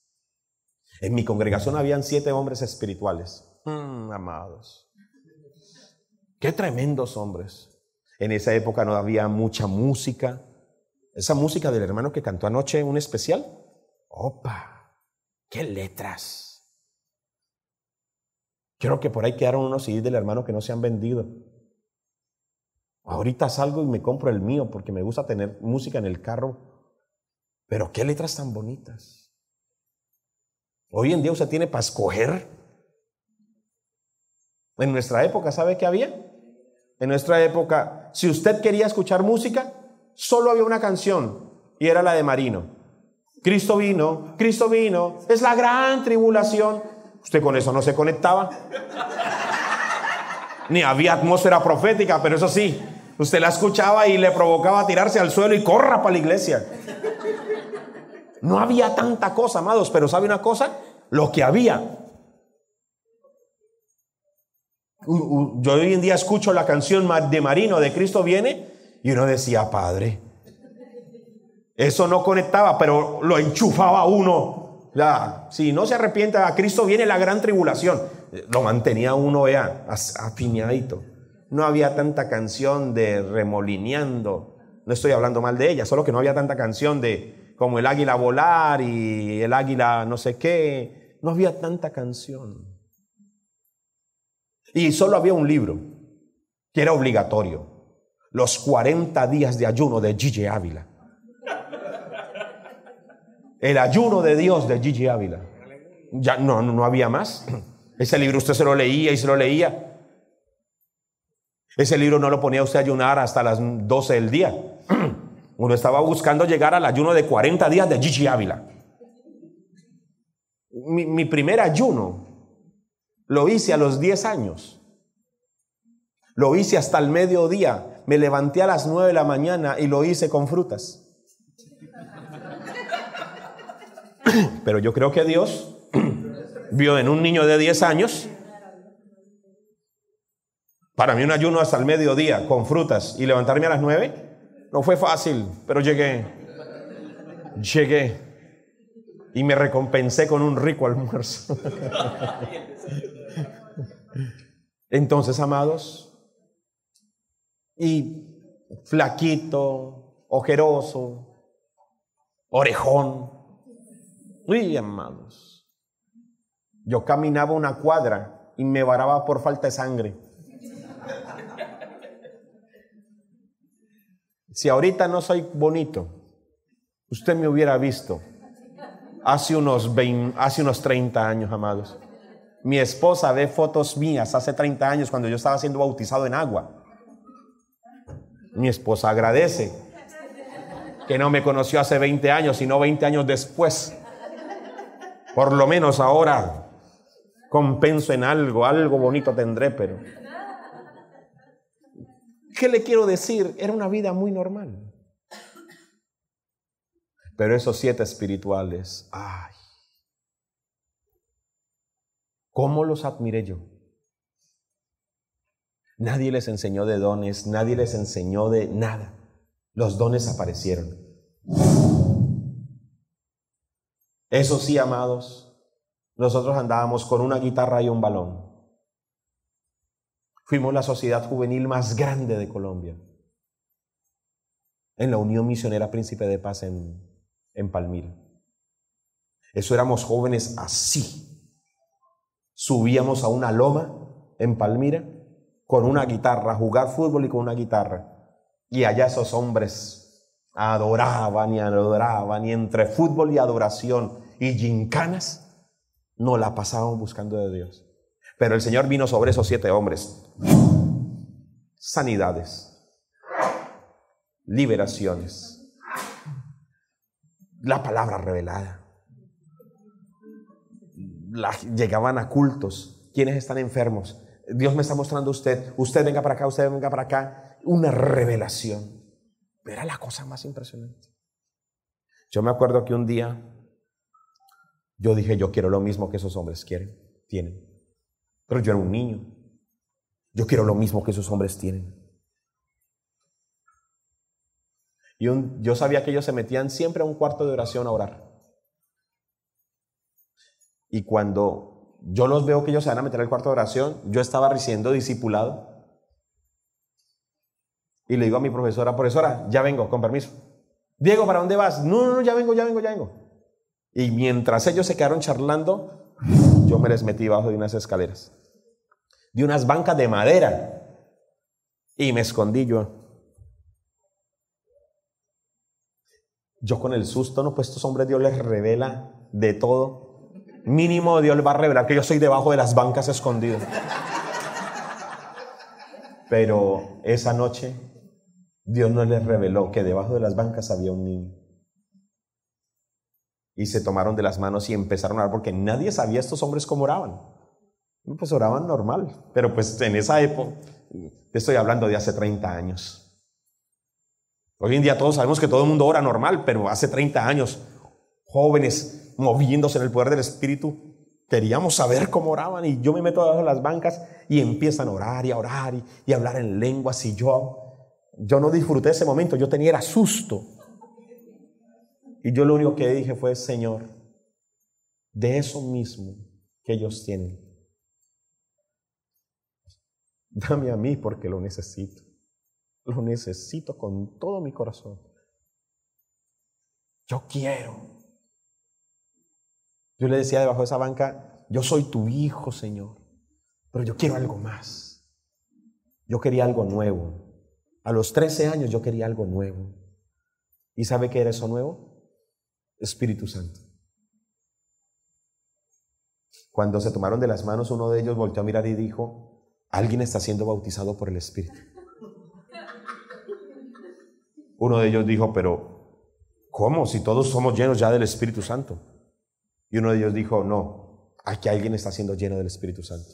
En mi congregación habían 7 hombres espirituales. Amados. Qué tremendos hombres. En esa época no había mucha música. Esa música del hermano que cantó anoche un especial. ¡Opa! ¡Qué letras! Creo que por ahí quedaron unos CDs del hermano que no se han vendido. Ahorita salgo y me compro el mío porque me gusta tener música en el carro. Pero qué letras tan bonitas. Hoy en día usted tiene para escoger. En nuestra época, ¿sabe qué había? En nuestra época, si usted quería escuchar música, solo había una canción y era la de Marino. Cristo vino, es la gran tribulación. Usted con eso no se conectaba. Ni había atmósfera profética, pero eso sí, usted la escuchaba y le provocaba tirarse al suelo y corra para la iglesia. No había tanta cosa, amados, pero ¿sabe una cosa? Lo que había. Yo hoy en día escucho la canción de Marino, de Cristo viene, y uno decía, Padre, eso no conectaba, pero lo enchufaba uno. Si no se arrepiente, a Cristo viene la gran tribulación. Lo mantenía uno apiñadito. No había tanta canción de remolineando. No estoy hablando mal de ella, solo que no había tanta canción de como el águila volar y el águila no sé qué. No había tanta canción. Y solo había un libro que era obligatorio. Los 40 días de ayuno de Gigi Ávila. El ayuno de Dios de Gigi Ávila. Ya no había más. Ese libro usted se lo leía y se lo leía. Ese libro no lo ponía usted a ayunar hasta las 12 del día. Uno estaba buscando llegar al ayuno de 40 días de Gigi Ávila. Mi primer ayuno lo hice a los 10 años. Lo hice hasta el mediodía. Me levanté a las 9 de la mañana y lo hice con frutas. Pero yo creo que Dios vio en un niño de 10 años. Para mí un ayuno hasta el mediodía con frutas y levantarme a las 9 no fue fácil, pero llegué y me recompensé con un rico almuerzo. Entonces, amados, y flaquito, ojeroso, orejón, uy, amados, yo caminaba una cuadra y me varaba por falta de sangre. Si ahorita no soy bonito, usted me hubiera visto hace unos 30 años, amados. Mi esposa ve fotos mías hace 30 años cuando yo estaba siendo bautizado en agua. Mi esposa agradece que no me conoció hace 20 años, sino 20 años después. Por lo menos ahora compenso en algo bonito tendré, pero... ¿Qué le quiero decir? Era una vida muy normal. Pero esos 7 espirituales, ay, ¿cómo los admiré yo? Nadie les enseñó de dones, nadie les enseñó de nada. Los dones aparecieron. Eso sí, amados, nosotros andábamos con una guitarra y un balón. Fuimos la sociedad juvenil más grande de Colombia, en la Unión Misionera Príncipe de Paz en Palmira. Eso éramos jóvenes así. Subíamos a una loma en Palmira con una guitarra, a jugar fútbol y con una guitarra. Y allá esos hombres adoraban y entre fútbol y adoración y gincanas nos la pasábamos buscando de Dios. Pero el Señor vino sobre esos 7 hombres. Sanidades, liberaciones, la palabra revelada. Llegaban a cultos. ¿Quiénes están enfermos? Dios me está mostrando a usted. Usted venga para acá, usted venga para acá. Una revelación. Era la cosa más impresionante. Yo me acuerdo que un día yo dije, yo quiero lo mismo que esos hombres tienen. Pero yo era un niño. Yo quiero lo mismo que esos hombres tienen. Y yo sabía que ellos se metían siempre a un cuarto de oración a orar. Y cuando yo los veo que ellos se van a meter al cuarto de oración, yo estaba siendo discipulado. Y le digo a mi profesora, ya vengo, con permiso. Diego, ¿para dónde vas? No, ya vengo. Y mientras ellos se quedaron charlando, yo me les metí bajo de unas escaleras, de unas bancas de madera, y me escondí yo. Yo con el susto, no, pues estos hombres Dios les revela de todo. Mínimo Dios les va a revelar que yo soy debajo de las bancas escondido. Pero esa noche Dios no les reveló que debajo de las bancas había un niño. Y se tomaron de las manos y empezaron a orar, porque nadie sabía estos hombres cómo oraban. Pues oraban normal, pero pues en esa época, te estoy hablando de hace 30 años. Hoy en día todos sabemos que todo el mundo ora normal, pero hace 30 años, jóvenes moviéndose en el poder del Espíritu, queríamos saber cómo oraban, y yo me meto debajo de las bancas y empiezan a orar y y hablar en lenguas, y yo no disfruté ese momento, yo tenía susto. Y yo lo único que dije fue, Señor, de eso mismo que ellos tienen, dame a mí porque lo necesito. Lo necesito con todo mi corazón. Yo quiero. Yo le decía debajo de esa banca, yo soy tu hijo, Señor, pero yo quiero algo más. Yo quería algo nuevo. A los 13 años yo quería algo nuevo. ¿Y sabe qué era eso nuevo? Espíritu Santo. Cuando se tomaron de las manos, uno de ellos volteó a mirar y dijo, alguien está siendo bautizado por el Espíritu. Uno de ellos dijo, pero ¿cómo? Si todos somos llenos ya del Espíritu Santo. Y uno de ellos dijo, no, aquí alguien está siendo lleno del Espíritu Santo.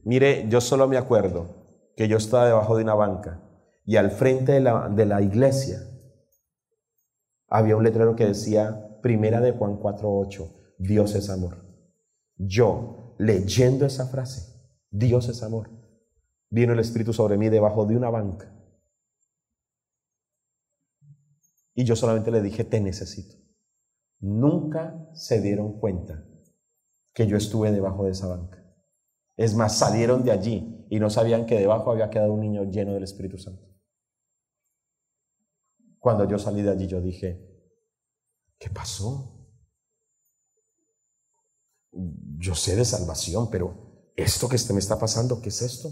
Mire, yo solo me acuerdo que yo estaba debajo de una banca y al frente de la iglesia había un letrero que decía, Primera de Juan 4:8, Dios es amor. Yo, leyendo esa frase, Dios es amor, vino el Espíritu sobre mí debajo de una banca. Y yo solamente le dije, te necesito. Nunca se dieron cuenta que yo estuve debajo de esa banca. Es más, salieron de allí y no sabían que debajo había quedado un niño lleno del Espíritu Santo. Cuando yo salí de allí, yo dije, ¿qué pasó? Yo sé de salvación, pero esto que me está pasando, ¿qué es esto?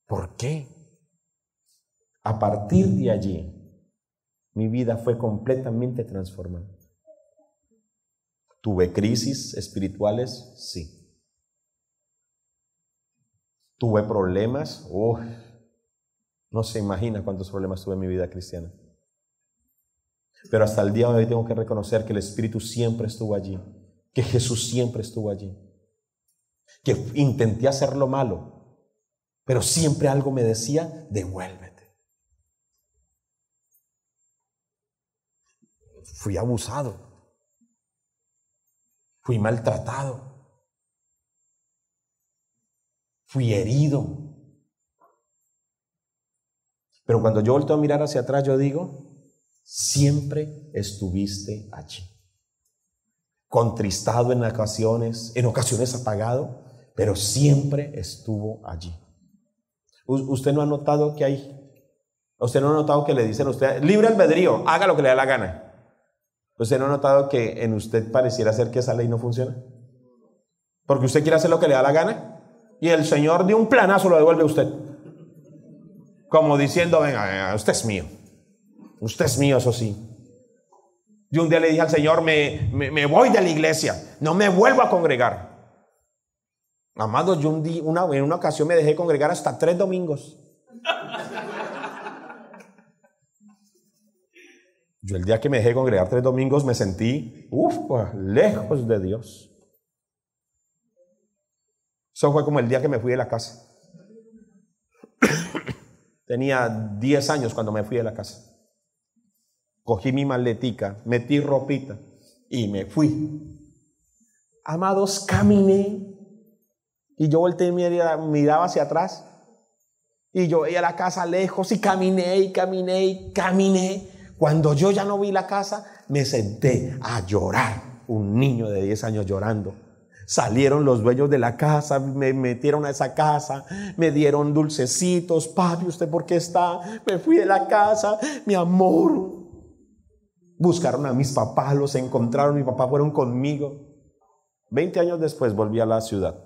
¿Por qué? A partir de allí, mi vida fue completamente transformada. ¿Tuve crisis espirituales? Sí. ¿Tuve problemas? No se imagina cuántos problemas tuve en mi vida cristiana. Pero hasta el día de hoy tengo que reconocer que el Espíritu siempre estuvo allí, que Jesús siempre estuvo allí, que intenté hacer lo malo, pero siempre algo me decía, devuélvete. Fui abusado, fui maltratado, fui herido. Pero cuando yo vuelto a mirar hacia atrás, yo digo, siempre estuviste allí. Contristado en ocasiones apagado, pero siempre estuvo allí. ¿Usted no ha notado usted no ha notado que le dicen a usted, libre albedrío, haga lo que le da la gana? ¿Usted no ha notado que en usted pareciera ser que esa ley no funciona? Porque usted quiere hacer lo que le da la gana y el Señor de un planazo lo devuelve a usted. Como diciendo, venga, usted es mío. Usted es mío, eso sí. Yo un día le dije al Señor, me voy de la iglesia, no me vuelvo a congregar. Amado, yo en una ocasión me dejé congregar hasta 3 domingos. Yo el día que me dejé congregar 3 domingos me sentí, lejos de Dios. Eso fue como el día que me fui de la casa. Tenía 10 años cuando me fui de la casa. Cogí mi maletica, metí ropita y me fui. Amados, caminé y yo volteé y miraba hacia atrás y yo veía la casa lejos y caminé y caminé y caminé. Cuando yo ya no vi la casa, me senté a llorar. Un niño de 10 años llorando. Salieron los dueños de la casa, me metieron a esa casa, me dieron dulcecitos. Papi, ¿usted por qué está? Me fui de la casa, mi amor. Buscaron a mis papás, los encontraron, mi papá fueron conmigo. 20 años después volví a la ciudad,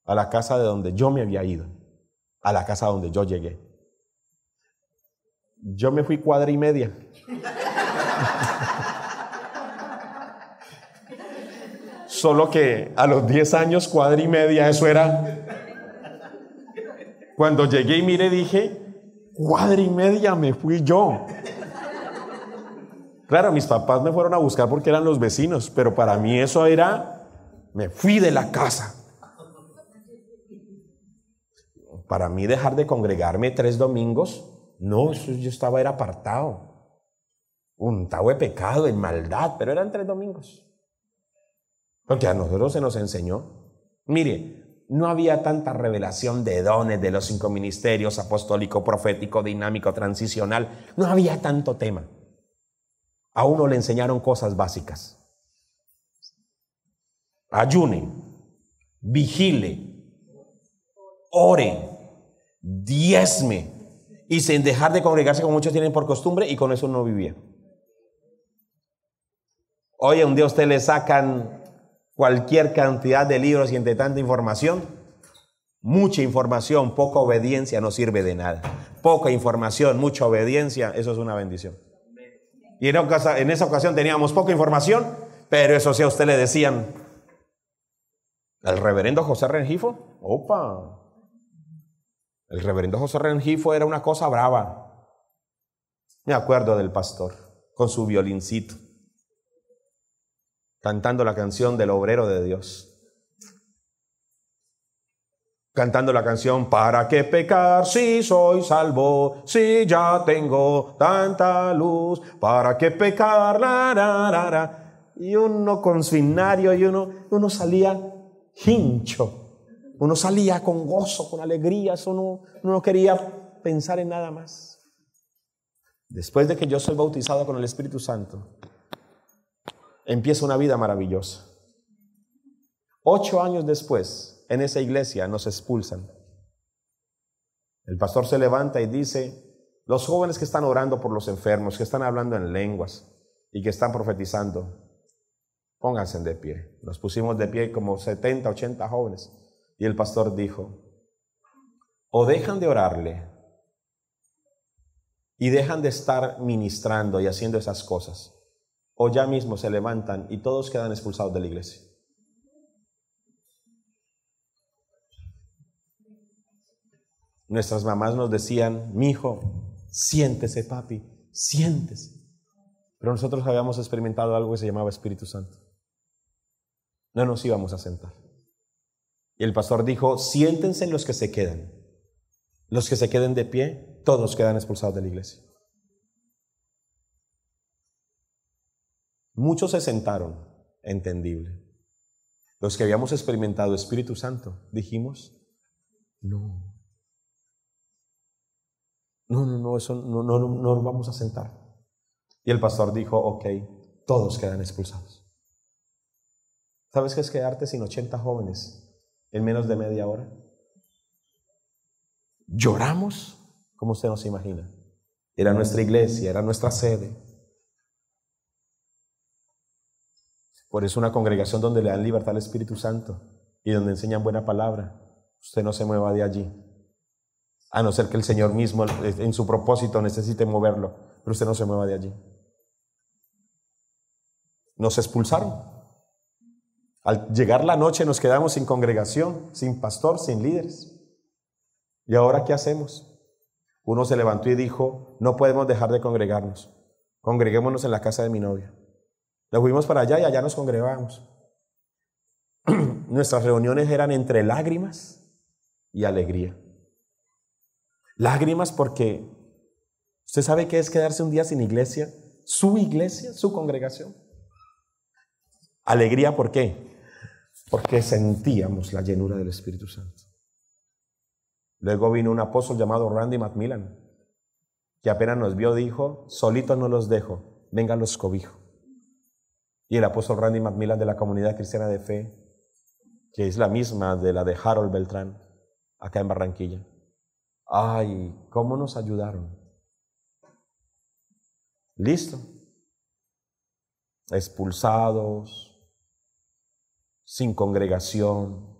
a la casa de donde yo me había ido, a la casa donde yo llegué. Yo me fui 1,5 cuadras. Solo que a los 10 años, 1,5 cuadras, eso era. Cuando llegué y miré, dije, 1,5 cuadras me fui yo. Claro, mis papás me fueron a buscar porque eran los vecinos, pero para mí eso era, me fui de la casa. Para mí dejar de congregarme 3 domingos, no, eso yo era apartado, untado de pecado, en maldad, pero eran 3 domingos. Porque a nosotros se nos enseñó. Mire, no había tanta revelación de dones de los 5 ministerios, apostólico, profético, dinámico, transicional. No había tanto tema. A uno le enseñaron cosas básicas. Ayune, vigile, ore, diezme, y sin dejar de congregarse como muchos tienen por costumbre, y con eso no vivía. Hoy un día a usted le sacan cualquier cantidad de libros y entre tanta información, mucha información, poca obediencia no sirve de nada. Poca información, mucha obediencia, eso es una bendición. Y en esa ocasión teníamos poca información, pero eso sí a usted le decían, el reverendo José Rengifo, opa, el reverendo José Rengifo era una cosa brava. Me acuerdo del pastor con su violincito, cantando la canción del obrero de Dios. Cantando la canción, ¿para qué pecar si soy salvo? Si ya tengo tanta luz, ¿para qué pecar? La, la, la, la. Y uno con su himnario, y uno salía hincho, uno salía con gozo, con alegría, uno no quería pensar en nada más. Después de que yo soy bautizado con el Espíritu Santo, empieza una vida maravillosa. 8 años después, en esa iglesia nos expulsan. El pastor se levanta y dice, los jóvenes que están orando por los enfermos, que están hablando en lenguas y que están profetizando, pónganse de pie. Nos pusimos de pie como 70, 80 jóvenes. Y el pastor dijo, o dejan de orarle y dejan de estar ministrando y haciendo esas cosas, o ya mismo se levantan y todos quedan expulsados de la iglesia. Nuestras mamás nos decían, mi hijo, siéntese papi, siéntese. Pero nosotros habíamos experimentado algo que se llamaba Espíritu Santo. No nos íbamos a sentar. Y el pastor dijo, siéntense los que se quedan. Los que se queden de pie, todos quedan expulsados de la iglesia. Muchos se sentaron, entendible. Los que habíamos experimentado Espíritu Santo, dijimos, no, eso no nos vamos a sentar. Y el pastor dijo, ok, todos quedan expulsados. ¿Sabes qué es quedarte sin 80 jóvenes en menos de media hora? Lloramos, como usted no se imagina. Era nuestra iglesia, era nuestra sede. Por eso una congregación donde le dan libertad al Espíritu Santo y donde enseñan buena palabra, usted no se mueva de allí. A no ser que el Señor mismo en su propósito necesite moverlo, pero usted no se mueva de allí. Nos expulsaron. Al llegar la noche nos quedamos sin congregación, sin pastor, sin líderes. ¿Y ahora qué hacemos? Uno se levantó y dijo, no podemos dejar de congregarnos. Congreguémonos en la casa de mi novia. Nos fuimos para allá y allá nos congregábamos. Nuestras reuniones eran entre lágrimas y alegría. Lágrimas porque usted sabe qué es quedarse un día sin iglesia, su congregación. Alegría, ¿por qué? Porque sentíamos la llenura del Espíritu Santo. Luego vino un apóstol llamado Randy McMillan, que apenas nos vio dijo, solitos no los dejo, vengan los cobijo. Y el apóstol Randy McMillan de la Comunidad Cristiana de Fe, que es la misma de la de Harold Beltrán, acá en Barranquilla. Ay, cómo nos ayudaron. Listo. Expulsados, sin congregación.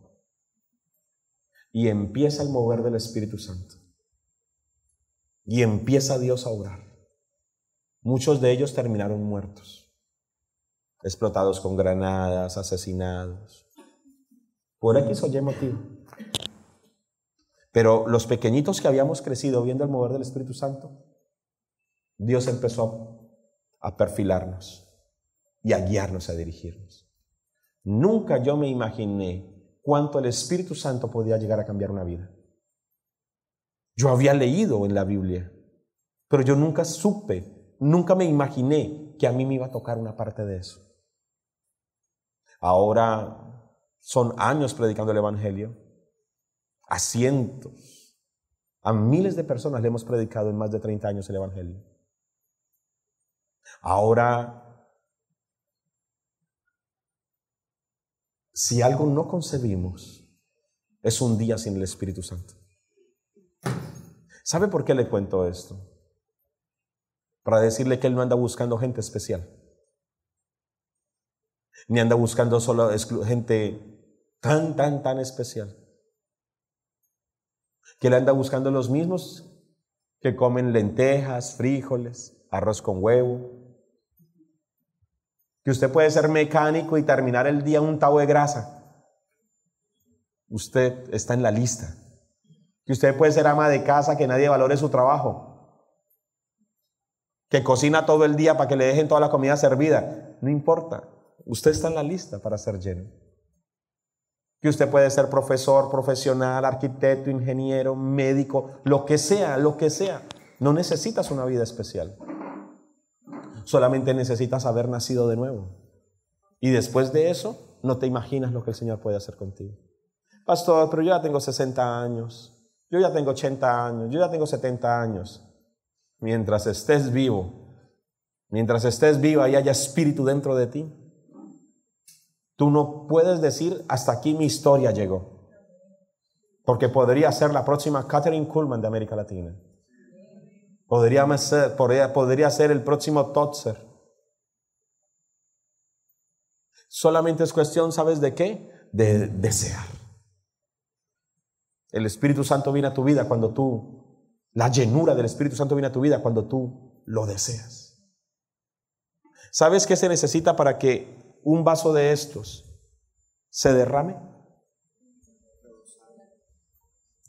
Y empieza el mover del Espíritu Santo. Y empieza Dios a obrar. Muchos de ellos terminaron muertos, explotados con granadas, asesinados, por X o Y motivo. Pero los pequeñitos que habíamos crecido viendo el mover del Espíritu Santo, Dios empezó a perfilarnos y a guiarnos, a dirigirnos. Nunca yo me imaginé cuánto el Espíritu Santo podía llegar a cambiar una vida. Yo había leído en la Biblia, pero yo nunca supe, nunca me imaginé que a mí me iba a tocar una parte de eso. Ahora son años predicando el Evangelio. A cientos, a miles de personas le hemos predicado en más de 30 años el Evangelio. Ahora Si algo no concebimos, es un día sin el Espíritu Santo. ¿Sabe por qué le cuento esto? Para decirle que Él no anda buscando gente especial, ni anda buscando solo gente tan especial, que Él anda buscando los mismos que comen lentejas, frijoles, arroz con huevo. Que usted puede ser mecánico y terminar el día untado de grasa. Usted está en la lista. Que usted puede ser ama de casa, que nadie valore su trabajo. Que cocina todo el día para que le dejen toda la comida servida. No importa. Usted está en la lista para ser lleno. Que usted puede ser profesor, profesional, arquitecto, ingeniero, médico, lo que sea, lo que sea. No necesitas una vida especial. Solamente necesitas haber nacido de nuevo. Y después de eso, no te imaginas lo que el Señor puede hacer contigo. Pastor, pero yo ya tengo 60 años. Yo ya tengo 80 años. Yo ya tengo 70 años. Mientras estés vivo, mientras estés viva y haya espíritu dentro de ti, tú no puedes decir hasta aquí mi historia llegó. Porque podría ser la próxima Kathryn Kuhlman de América Latina. Podría ser el próximo Totzer. Solamente es cuestión, ¿sabes de qué? De desear. El Espíritu Santo viene a tu vida cuando la llenura del Espíritu Santo viene a tu vida cuando tú lo deseas. ¿Sabes qué se necesita para que un vaso de estos se derrame?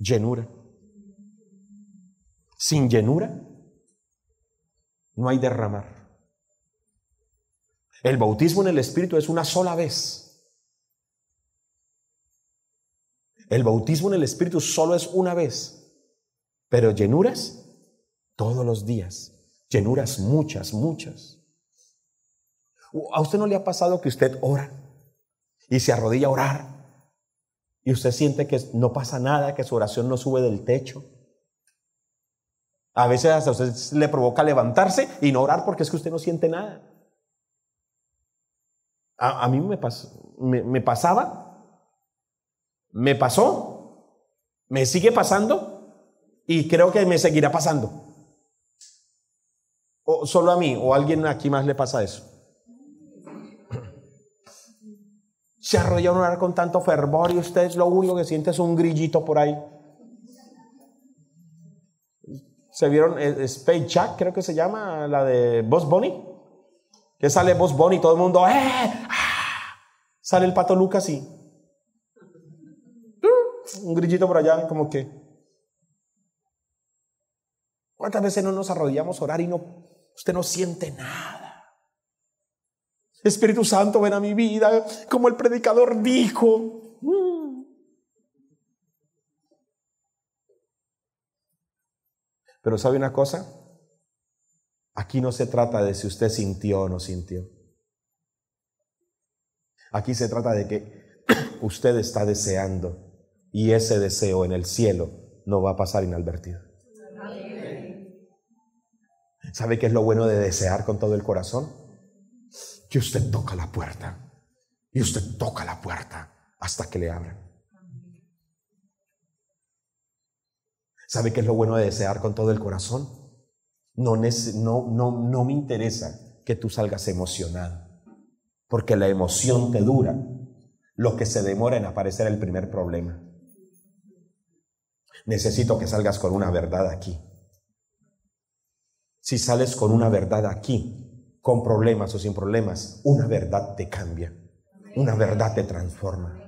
Llenura. Sin llenura no hay derramar. El bautismo en el Espíritu es una sola vez. El bautismo en el Espíritu solo es una vez. Pero llenuras todos los días. Llenuras muchas. ¿A usted no le ha pasado que usted ora y se arrodilla a orar y usted siente que no pasa nada, que su oración no sube del techo? A veces hasta a usted le provoca levantarse y no orar porque es que usted no siente nada. A mí me pasó, me pasó, me sigue pasando y creo que me seguirá pasando. O solo a mí o a alguien aquí más le pasa eso. Se arrolla a orar con tanto fervor y usted lo único que siente es un grillito por ahí. ¿Se vieron Space Jack, creo que se llama, la de Bugs Bunny? Que sale Bugs Bunny y todo el mundo sale el Pato Lucas y un grillito por allá, como que. ¿Cuántas veces no nos arrodillamos a orar y usted no siente nada? Espíritu Santo, ven a mi vida, como el predicador dijo. Pero ¿sabe una cosa? Aquí no se trata de si usted sintió o no sintió. Aquí se trata de que usted está deseando y ese deseo en el cielo no va a pasar inadvertido. ¿Sabe qué es lo bueno de desear con todo el corazón? Que usted toca la puerta y usted toca la puerta hasta que le abran. ¿Sabe qué es lo bueno de desear con todo el corazón? No me interesa que tú salgas emocionado, porque la emoción te dura lo que se demora en aparecer el primer problema. Necesito que salgas con una verdad aquí. Si sales con una verdad aquí, con problemas o sin problemas, una verdad te cambia, una verdad te transforma.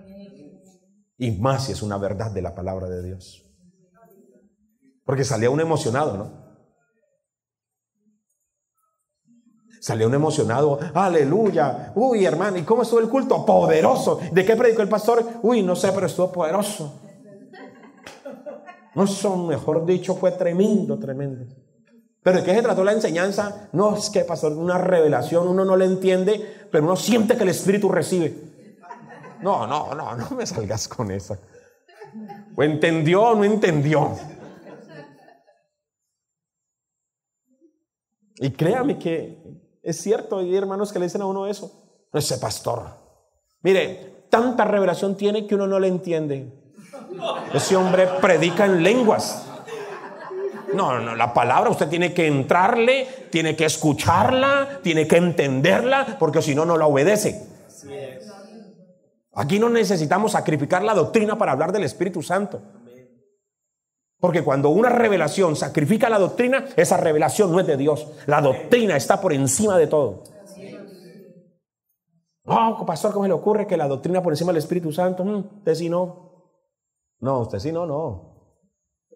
Y más si es una verdad de la palabra de Dios. Porque salía uno emocionado, ¿no? Salía uno emocionado, aleluya, uy hermano, ¿y cómo estuvo el culto? Poderoso. ¿De qué predicó el pastor? Uy, no sé, pero estuvo poderoso. No, eso, mejor dicho, fue tremendo. ¿Pero de qué se trató la enseñanza? No, es que pastor, una revelación, uno no le entiende, pero uno siente que el Espíritu recibe. No me salgas con esa. O entendió o no entendió. Y créame que es cierto, hay hermanos que le dicen a uno eso. Ese pastor, mire, tanta revelación tiene que uno no le entiende. Ese hombre predica en lenguas. No, la palabra usted tiene que entrarle, tiene que escucharla, tiene que entenderla, porque si no, no la obedece. Aquí no necesitamos sacrificar la doctrina para hablar del Espíritu Santo. Porque cuando una revelación sacrifica la doctrina, esa revelación no es de Dios. La doctrina está por encima de todo. Oh, pastor, ¿cómo se le ocurre que la doctrina por encima del Espíritu Santo? Usted sí no. No, usted sí no.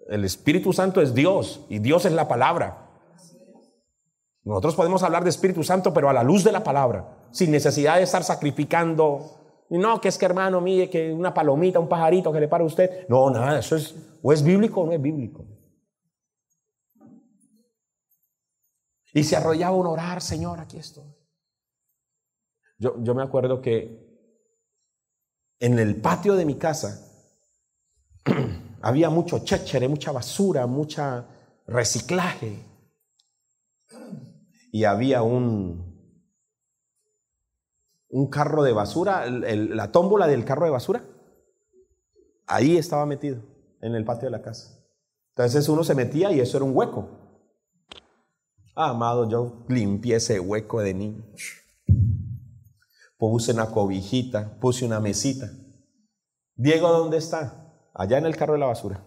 El Espíritu Santo es Dios y Dios es la palabra. Nosotros podemos hablar de Espíritu Santo, pero a la luz de la palabra, sin necesidad de estar sacrificando. No, que es que hermano, mire, que una palomita, un pajarito que le para a usted. No, nada, eso es, o es bíblico o no es bíblico. Y se arrollaba un orar, Señor, aquí estoy. Yo me acuerdo que en el patio de mi casa había mucho chéchere, mucha basura, mucha reciclaje. Y había un carro de basura, la tómbola del carro de basura. Ahí estaba metido, en el patio de la casa. Entonces uno se metía y eso era un hueco. Amado, yo limpié ese hueco de niño. Puse una cobijita, puse una mesita. Diego, ¿dónde está? Allá en el carro de la basura.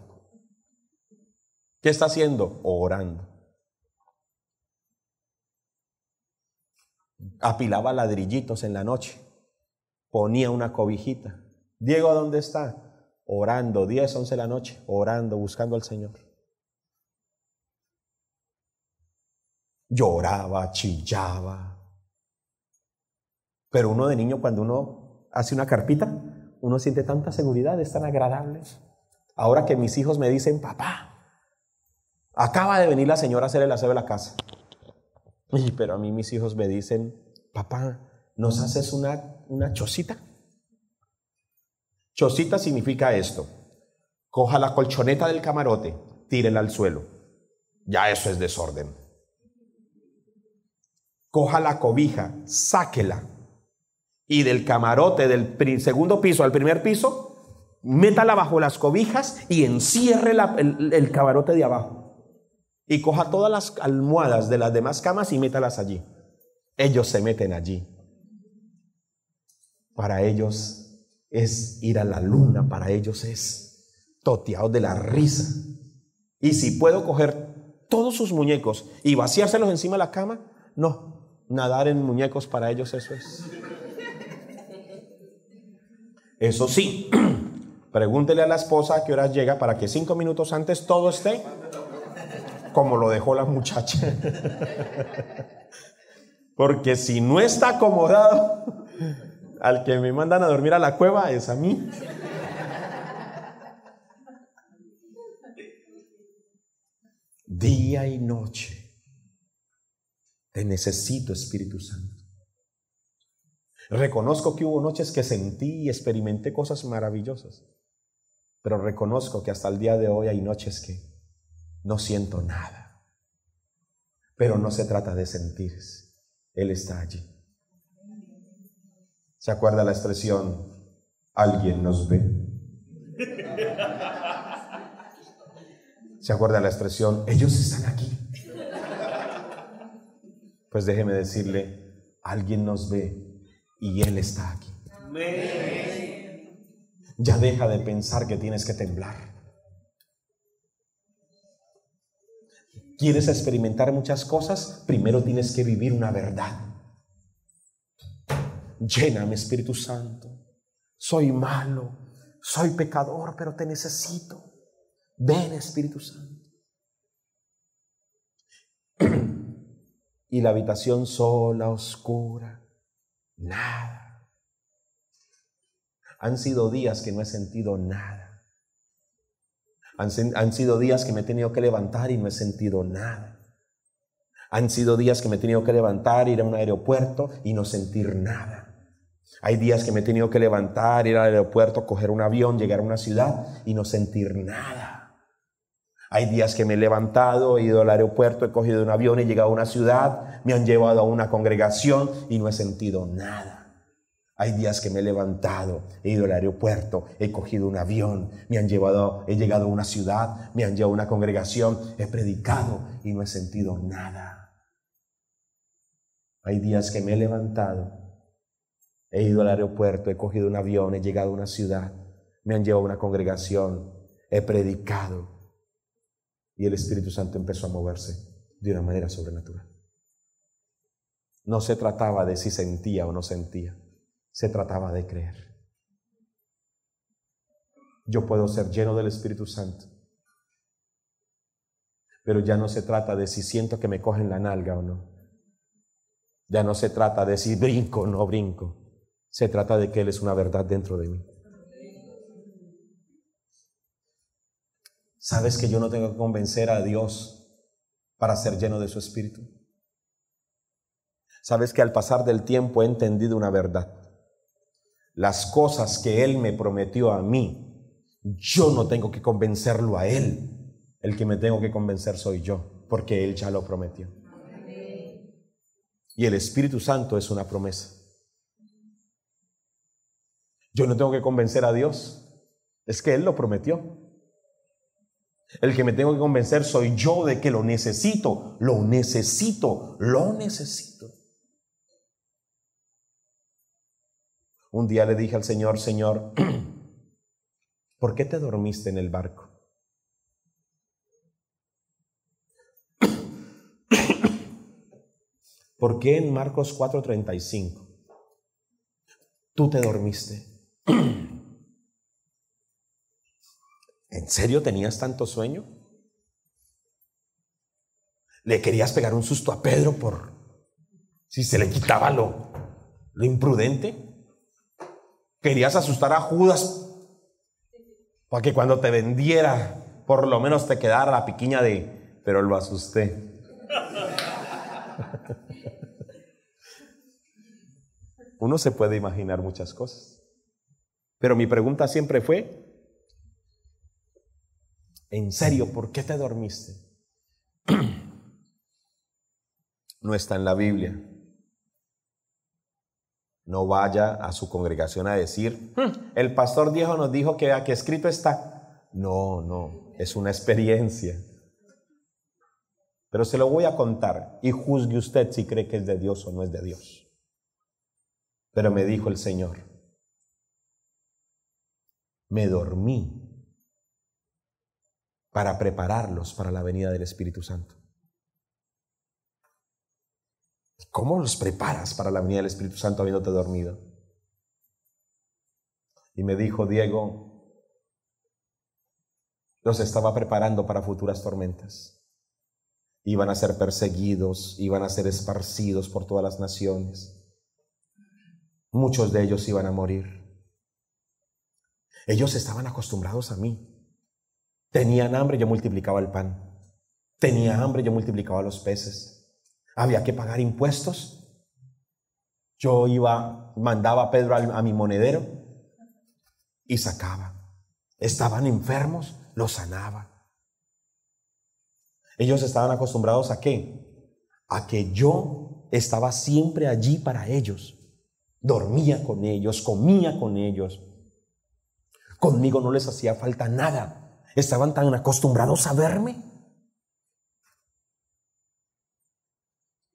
¿Qué está haciendo? Orando. Apilaba ladrillitos en la noche. Ponía una cobijita. Diego, ¿dónde está? Orando, 10, 11 de la noche, orando, buscando al Señor. Lloraba, chillaba. Pero uno de niño, cuando uno hace una carpita, uno siente tanta seguridad, es tan agradable. Ahora que mis hijos me dicen, papá, acaba de venir la señora a hacer el aseo de la casa. Pero a mí mis hijos me dicen, papá, ¿nos haces una chocita? Chocita significa esto: coja la colchoneta del camarote, tírela al suelo. Ya eso es desorden. Coja la cobija, sáquela, y del camarote del segundo piso al primer piso, métala bajo las cobijas y encierre el camarote de abajo. Y coja todas las almohadas de las demás camas y métalas allí. Ellos se meten allí. Para ellos es ir a la luna, para ellos es toteados de la risa. Y si puedo coger todos sus muñecos y vaciárselos encima de la cama, no, nadar en muñecos para ellos eso es. Eso sí, pregúntele a la esposa a qué horas llega para que 5 minutos antes todo esté como lo dejó la muchacha. Porque si no está acomodado, al que me mandan a dormir a la cueva es a mí. Día y noche te necesito, Espíritu Santo. Reconozco que hubo noches que sentí y experimenté cosas maravillosas, pero reconozco que hasta el día de hoy hay noches que no siento nada. Pero no se trata de sentir, Él está allí. ¿Se acuerda la expresión, alguien nos ve? ¿Se acuerda la expresión, ellos están aquí? Pues déjeme decirle, alguien nos ve y Él está aquí. Ya deja de pensar que tienes que temblar. ¿Quieres experimentar muchas cosas? Primero tienes que vivir una verdad. Lléname, Espíritu Santo. Soy malo, soy pecador, pero te necesito. Ven, Espíritu Santo. Y la habitación sola, oscura, nada. Han sido días que no he sentido nada. Han sido días que me he tenido que levantar y no he sentido nada. Han sido días que me he tenido que levantar, ir a un aeropuerto y no sentir nada. Hay días que me he tenido que levantar, ir al aeropuerto, coger un avión, llegar a una ciudad y no sentir nada. Hay días que me he levantado, he ido al aeropuerto, he cogido un avión, he llegado a una ciudad, me han llevado a una congregación y no he sentido nada. Hay días que me he levantado, he ido al aeropuerto, he cogido un avión, he llegado a una ciudad, me han llevado a una congregación, he predicado y no he sentido nada. Hay días que me he levantado, he ido al aeropuerto, he cogido un avión, he llegado a una ciudad, me han llevado a una congregación, he predicado y el Espíritu Santo empezó a moverse de una manera sobrenatural. No se trataba de si sentía o no sentía, se trataba de creer. Yo puedo ser lleno del Espíritu Santo, pero ya no se trata de si siento que me cogen la nalga o no. Ya no se trata de si brinco o no brinco. Se trata de que Él es una verdad dentro de mí. ¿Sabes que yo no tengo que convencer a Dios para ser lleno de su Espíritu? ¿Sabes que al pasar del tiempo he entendido una verdad? Las cosas que Él me prometió a mí, yo no tengo que convencerlo a Él. El que me tengo que convencer soy yo, porque Él ya lo prometió. Y el Espíritu Santo es una promesa. Yo no tengo que convencer a Dios, es que Él lo prometió. El que me tengo que convencer soy yo de que lo necesito, lo necesito, lo necesito. Un día le dije al Señor, Señor, ¿por qué te dormiste en el barco? ¿Por qué en Marcos 4:35 tú te dormiste? ¿En serio tenías tanto sueño? ¿Le querías pegar un susto a Pedro por si se le quitaba lo imprudente? ¿Querías asustar a Judas para que cuando te vendiera por lo menos te quedara la piquiña de pero lo asusté? Uno se puede imaginar muchas cosas, pero mi pregunta siempre fue, ¿en serio, por qué te dormiste? No está en la Biblia. No vaya a su congregación a decir, el pastor viejo nos dijo que aquí escrito está. No, es una experiencia. Pero se lo voy a contar y juzgue usted si cree que es de Dios o no es de Dios. Pero me dijo el Señor, me dormí para prepararlos para la venida del Espíritu Santo. ¿Cómo los preparas para la venida del Espíritu Santo habiéndote dormido? Y me dijo, Diego, los estaba preparando para futuras tormentas. Iban a ser perseguidos, iban a ser esparcidos por todas las naciones. Muchos de ellos iban a morir. Ellos estaban acostumbrados a mí. Tenían hambre, yo multiplicaba el pan. Tenía hambre, yo multiplicaba los peces. Había que pagar impuestos. Yo mandaba a Pedro a mi monedero y sacaba. Estaban enfermos, los sanaba. Ellos estaban acostumbrados ¿a qué? A que yo estaba siempre allí para ellos. Dormía con ellos, comía con ellos. Conmigo no les hacía falta nada. Estaban tan acostumbrados a verme.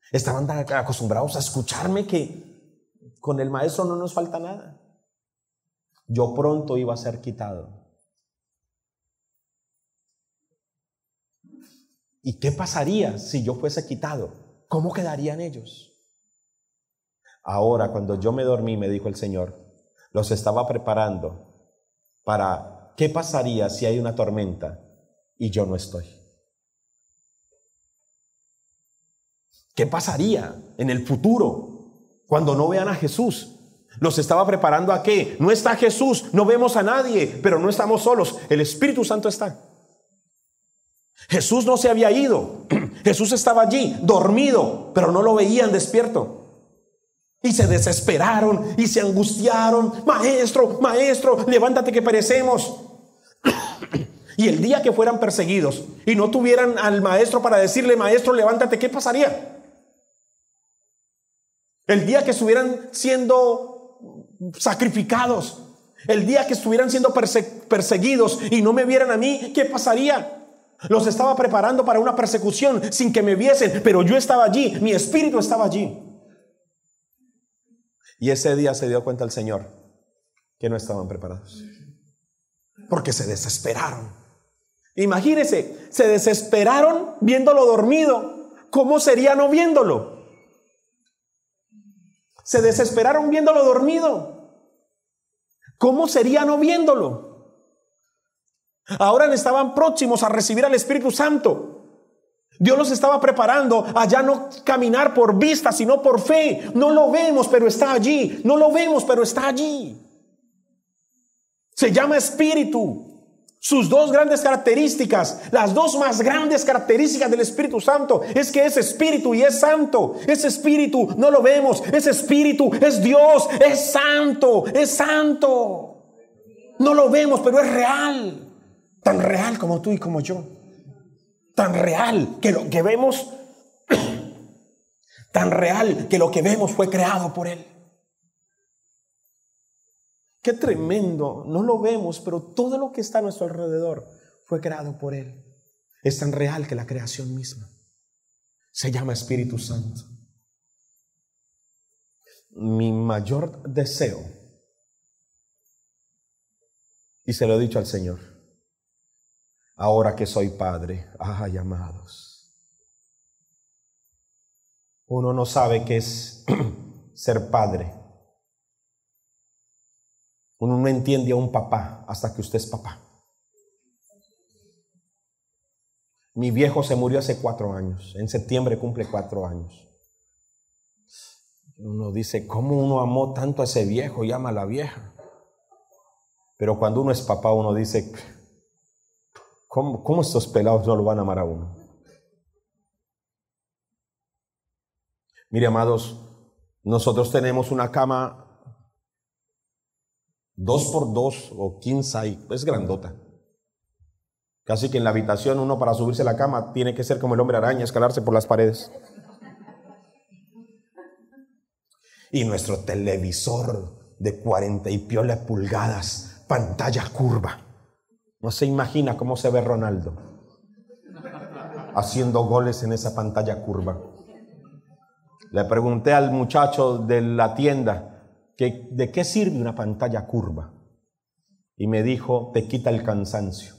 Estaban tan acostumbrados a escucharme que con el maestro no nos falta nada. Yo pronto iba a ser quitado. ¿Y qué pasaría si yo fuese quitado? ¿Cómo quedarían ellos? Ahora, cuando yo me dormí, me dijo el Señor, los estaba preparando para ¿qué pasaría si hay una tormenta y yo no estoy? ¿Qué pasaría en el futuro cuando no vean a Jesús? Los estaba preparando ¿a qué? No está Jesús, no vemos a nadie, pero no estamos solos, el Espíritu Santo está. Jesús no se había ido, Jesús estaba allí, dormido, pero no lo veían despierto. Y se desesperaron y se angustiaron. Maestro, levántate que perecemos. Y el día que fueran perseguidos y no tuvieran al maestro para decirle, maestro, levántate, ¿qué pasaría? El día que estuvieran siendo sacrificados. El día que estuvieran siendo perseguidos y no me vieran a mí, ¿qué pasaría? Los estaba preparando para una persecución sin que me viesen, pero yo estaba allí, mi espíritu estaba allí. Y ese día se dio cuenta el Señor que no estaban preparados, porque se desesperaron. Imagínense, se desesperaron viéndolo dormido. ¿Cómo sería no viéndolo? Se desesperaron viéndolo dormido. ¿Cómo sería no viéndolo? Ahora estaban próximos a recibir al Espíritu Santo. Dios los estaba preparando a ya no caminar por vista, sino por fe. No lo vemos, pero está allí. No lo vemos, pero está allí. Se llama Espíritu. Sus dos grandes características, las dos más grandes características del Espíritu Santo, es que es Espíritu y es Santo. Ese Espíritu no lo vemos, ese Espíritu es Dios, es Santo, es Santo. No lo vemos, pero es real. Tan real como tú y como yo. Tan real que lo que vemos, tan real que lo que vemos fue creado por Él. Qué tremendo, no lo vemos, pero todo lo que está a nuestro alrededor fue creado por Él. Es tan real que la creación misma se llama Espíritu Santo. Mi mayor deseo, y se lo he dicho al Señor, ahora que soy padre, ay amados, uno no sabe qué es ser padre. Uno no entiende a un papá hasta que usted es papá. Mi viejo se murió hace 4 años. En septiembre cumple 4 años. Uno dice, ¿cómo uno amó tanto a ese viejo y ama a la vieja? Pero cuando uno es papá, uno dice, ¿cómo estos pelados no lo van a amar a uno? Mire, amados, nosotros tenemos una cama 2x2 o king size, es grandota. Casi que en la habitación uno para subirse a la cama tiene que ser como el hombre araña, escalarse por las paredes. Y nuestro televisor de 40 y piola pulgadas, pantalla curva. No se imagina cómo se ve Ronaldo haciendo goles en esa pantalla curva. Le pregunté al muchacho de la tienda, ¿de qué sirve una pantalla curva? Y me dijo, te quita el cansancio.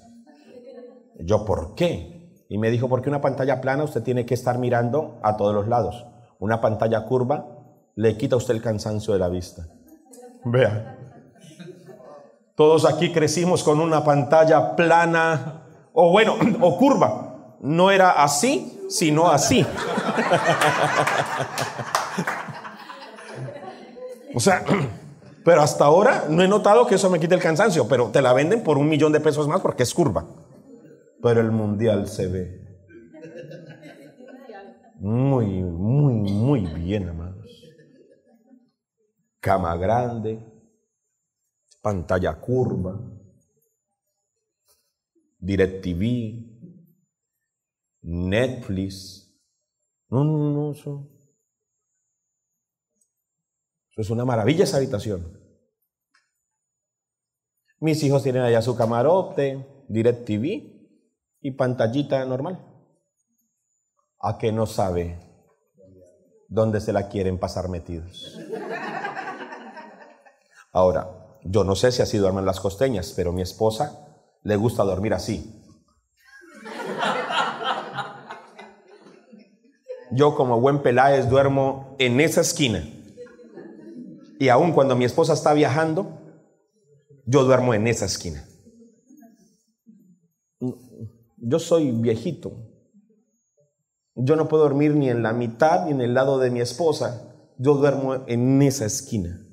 Yo, ¿por qué? Y me dijo, porque una pantalla plana usted tiene que estar mirando a todos los lados. Una pantalla curva le quita a usted el cansancio de la vista. Vea, todos aquí crecimos con una pantalla plana, o bueno, o curva. No era así, sino así. O sea, pero hasta ahora no he notado que eso me quite el cansancio, pero te la venden por $1,000,000 de pesos más porque es curva. Pero el mundial se ve muy, muy, muy bien, amados. Cama grande, pantalla curva, DirecTV, Netflix. No, eso es una maravilla esa habitación. Mis hijos tienen allá su camarote, DirecTV y pantallita normal. ¿A qué no sabe dónde se la quieren pasar metidos? Ahora, yo no sé si así duermen las costeñas, pero a mi esposa le gusta dormir así. Yo como buen Peláez duermo en esa esquina. Y aún cuando mi esposa está viajando, yo duermo en esa esquina. Yo soy viejito. Yo no puedo dormir ni en la mitad ni en el lado de mi esposa. Yo duermo en esa esquina.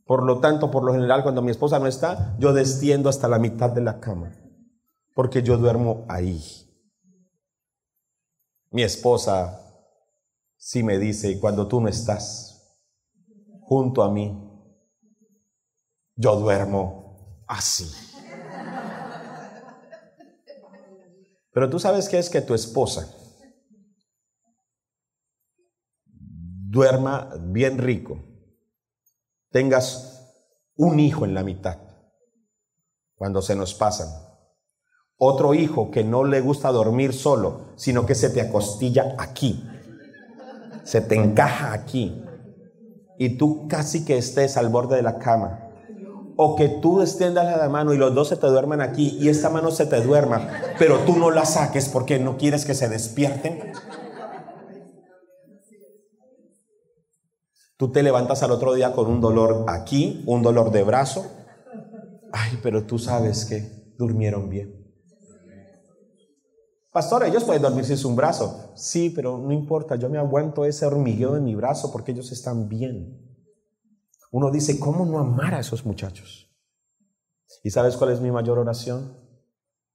Por lo tanto, por lo general, cuando mi esposa no está, yo desciendo hasta la mitad de la cama. Porque yo duermo ahí. Mi esposa sí me dice, cuando tú no estás junto a mí, yo duermo así. Pero tú sabes qué es que tu esposa duerma bien rico, tengas Un hijo en la mitad, cuando se nos pasan. Otro hijo que no le gusta dormir solo, sino que se te acostilla aquí, se te encaja aquí, y tú casi que estés al borde de la cama. O que tú extiendas la mano y los dos se te duerman aquí y esta mano se te duerma, pero tú no la saques porque no quieres que se despierten. Tú te levantas al otro día con un dolor aquí, un dolor de brazo. Ay, pero tú sabes que durmieron bien. Pastor, ellos pueden dormir sin un brazo. Sí, pero no importa, yo me aguanto ese hormigueo en mi brazo porque ellos están bien. Uno dice, ¿cómo no amar a esos muchachos? ¿Y sabes cuál es mi mayor oración?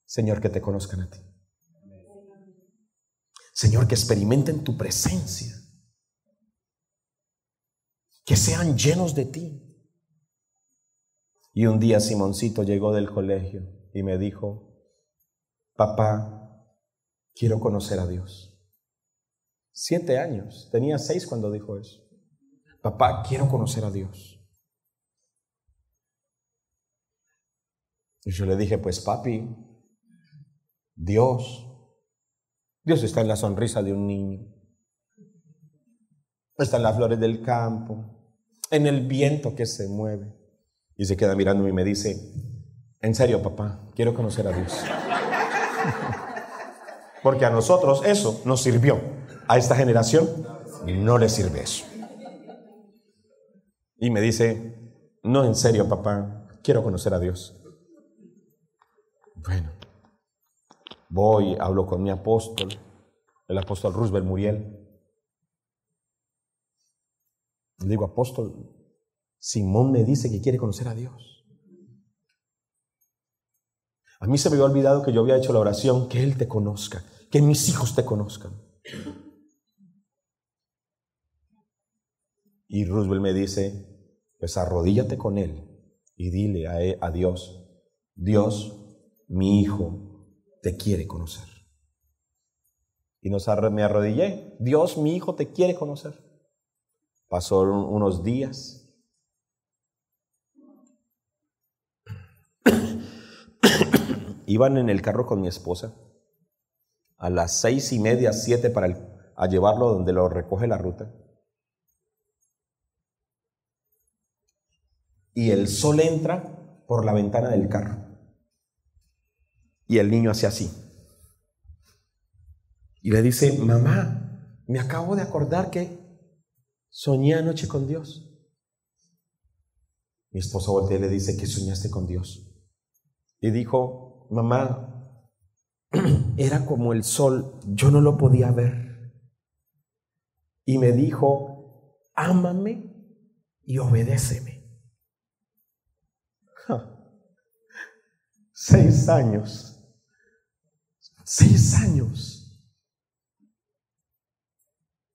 Señor, que te conozcan a ti. Señor, que experimenten tu presencia. Que sean llenos de ti. Y un día Simoncito llegó del colegio y me dijo, papá, quiero conocer a Dios. 7 años, tenía 6 cuando dijo eso. Papá, quiero conocer a Dios. Y yo le dije, pues papi, Dios está en la sonrisa de un niño, está en las flores del campo, en el viento que se mueve. Y se queda mirándome y me dice, en serio papá, quiero conocer a Dios. Porque a nosotros eso nos sirvió, a esta generación no le sirve eso. Y me dice, no, en serio papá, quiero conocer a Dios. Bueno, voy, hablo con mi apóstol, el apóstol Roosevelt Muriel. Le digo, apóstol, Simón me dice que quiere conocer a Dios. A mí se me había olvidado que yo había hecho la oración, que Él te conozca, que mis hijos te conozcan. Y Roosevelt me dice, pues arrodíllate con Él y dile a Dios, Dios, mi hijo te quiere conocer. Y me arrodillé, Dios, mi hijo te quiere conocer. Pasó unos días. Iban en el carro con mi esposa a las 6:30, 7 a llevarlo donde lo recoge la ruta. Y el sol entra por la ventana del carro. Y el niño hace así. Y le dice, mamá, me acabo de acordar que soñé anoche con Dios. Mi esposa voltea y le dice, ¿qué soñaste con Dios? Y dijo, mamá, era como el sol, yo no lo podía ver. Y me dijo, ámame y obedéceme. 6 años. 6 años.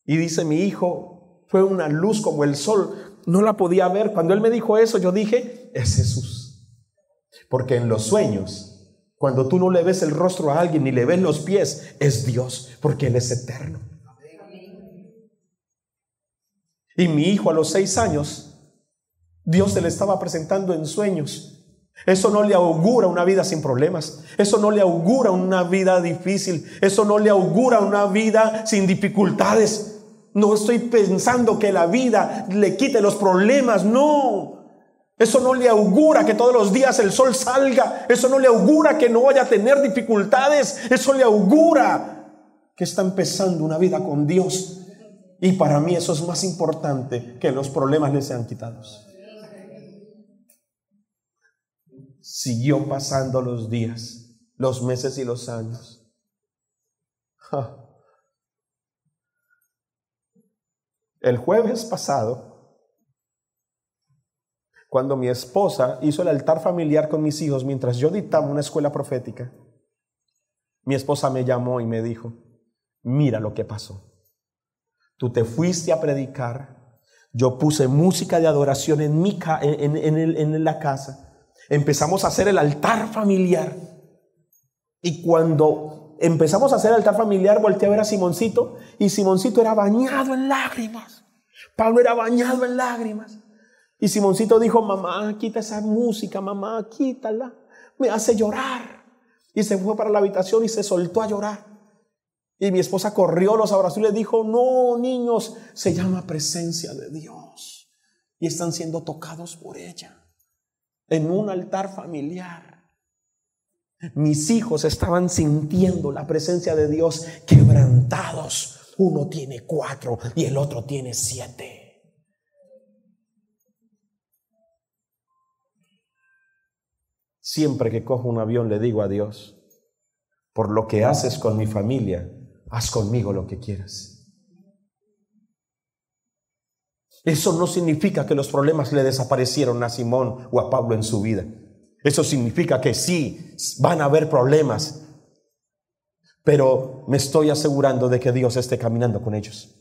Y dice mi hijo, fue una luz como el sol, no la podía ver. Cuando él me dijo eso, yo dije, es Jesús. Porque en los sueños, cuando tú no le ves el rostro a alguien ni le ves los pies, es Dios, porque Él es eterno. Y mi hijo a los 6 años, Dios se le estaba presentando en sueños. Eso no le augura una vida sin problemas. Eso no le augura una vida difícil. Eso no le augura una vida sin dificultades. No estoy pensando que la vida le quite los problemas. No. Eso no le augura que todos los días el sol salga. Eso no le augura que no vaya a tener dificultades. Eso le augura que está empezando una vida con Dios. Y para mí eso es más importante que los problemas le sean quitados. Siguió pasando los días, los meses y los años. El jueves pasado, cuando mi esposa hizo el altar familiar con mis hijos mientras yo dictaba una escuela profética, mi esposa me llamó y me dijo, mira lo que pasó. Tú te fuiste a predicar, yo puse música de adoración en la casa. Empezamos a hacer el altar familiar. Y cuando empezamos a hacer el altar familiar, volteé a ver a Simoncito. Y Simoncito era bañado en lágrimas. Pablo era bañado en lágrimas. Y Simoncito dijo, mamá, quita esa música, mamá, quítala, me hace llorar. Y se fue para la habitación y se soltó a llorar. Y mi esposa corrió, los abrazó y les dijo, no, niños, se llama presencia de Dios. Y están siendo tocados por ella en un altar familiar. Mis hijos estaban sintiendo la presencia de Dios quebrantados. Uno tiene 4 y el otro tiene 7. Siempre que cojo un avión le digo a Dios, por lo que haces con mi familia, haz conmigo lo que quieras. Eso no significa que los problemas le desaparecieron a Simón o a Pablo en su vida. Eso significa que sí, van a haber problemas, pero me estoy asegurando de que Dios esté caminando con ellos.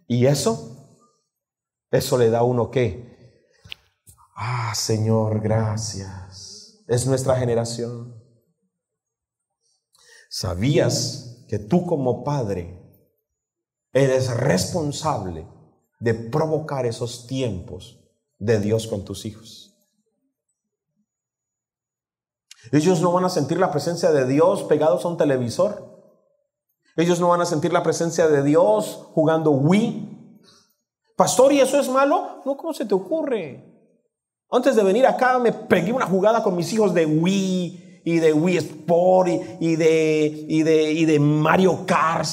Y eso le da a uno ¿qué? Señor, gracias. Es nuestra generación. ¿Sabías que tú como padre eres responsable de provocar esos tiempos de Dios con tus hijos? Ellos no van a sentir la presencia de Dios pegados a un televisor. Ellos no van a sentir la presencia de Dios jugando Wii. Pastor, ¿y eso es malo? No, ¿cómo se te ocurre? Antes de venir acá me pegué una jugada con mis hijos de Wii y de Wii Sport y de Mario Kart.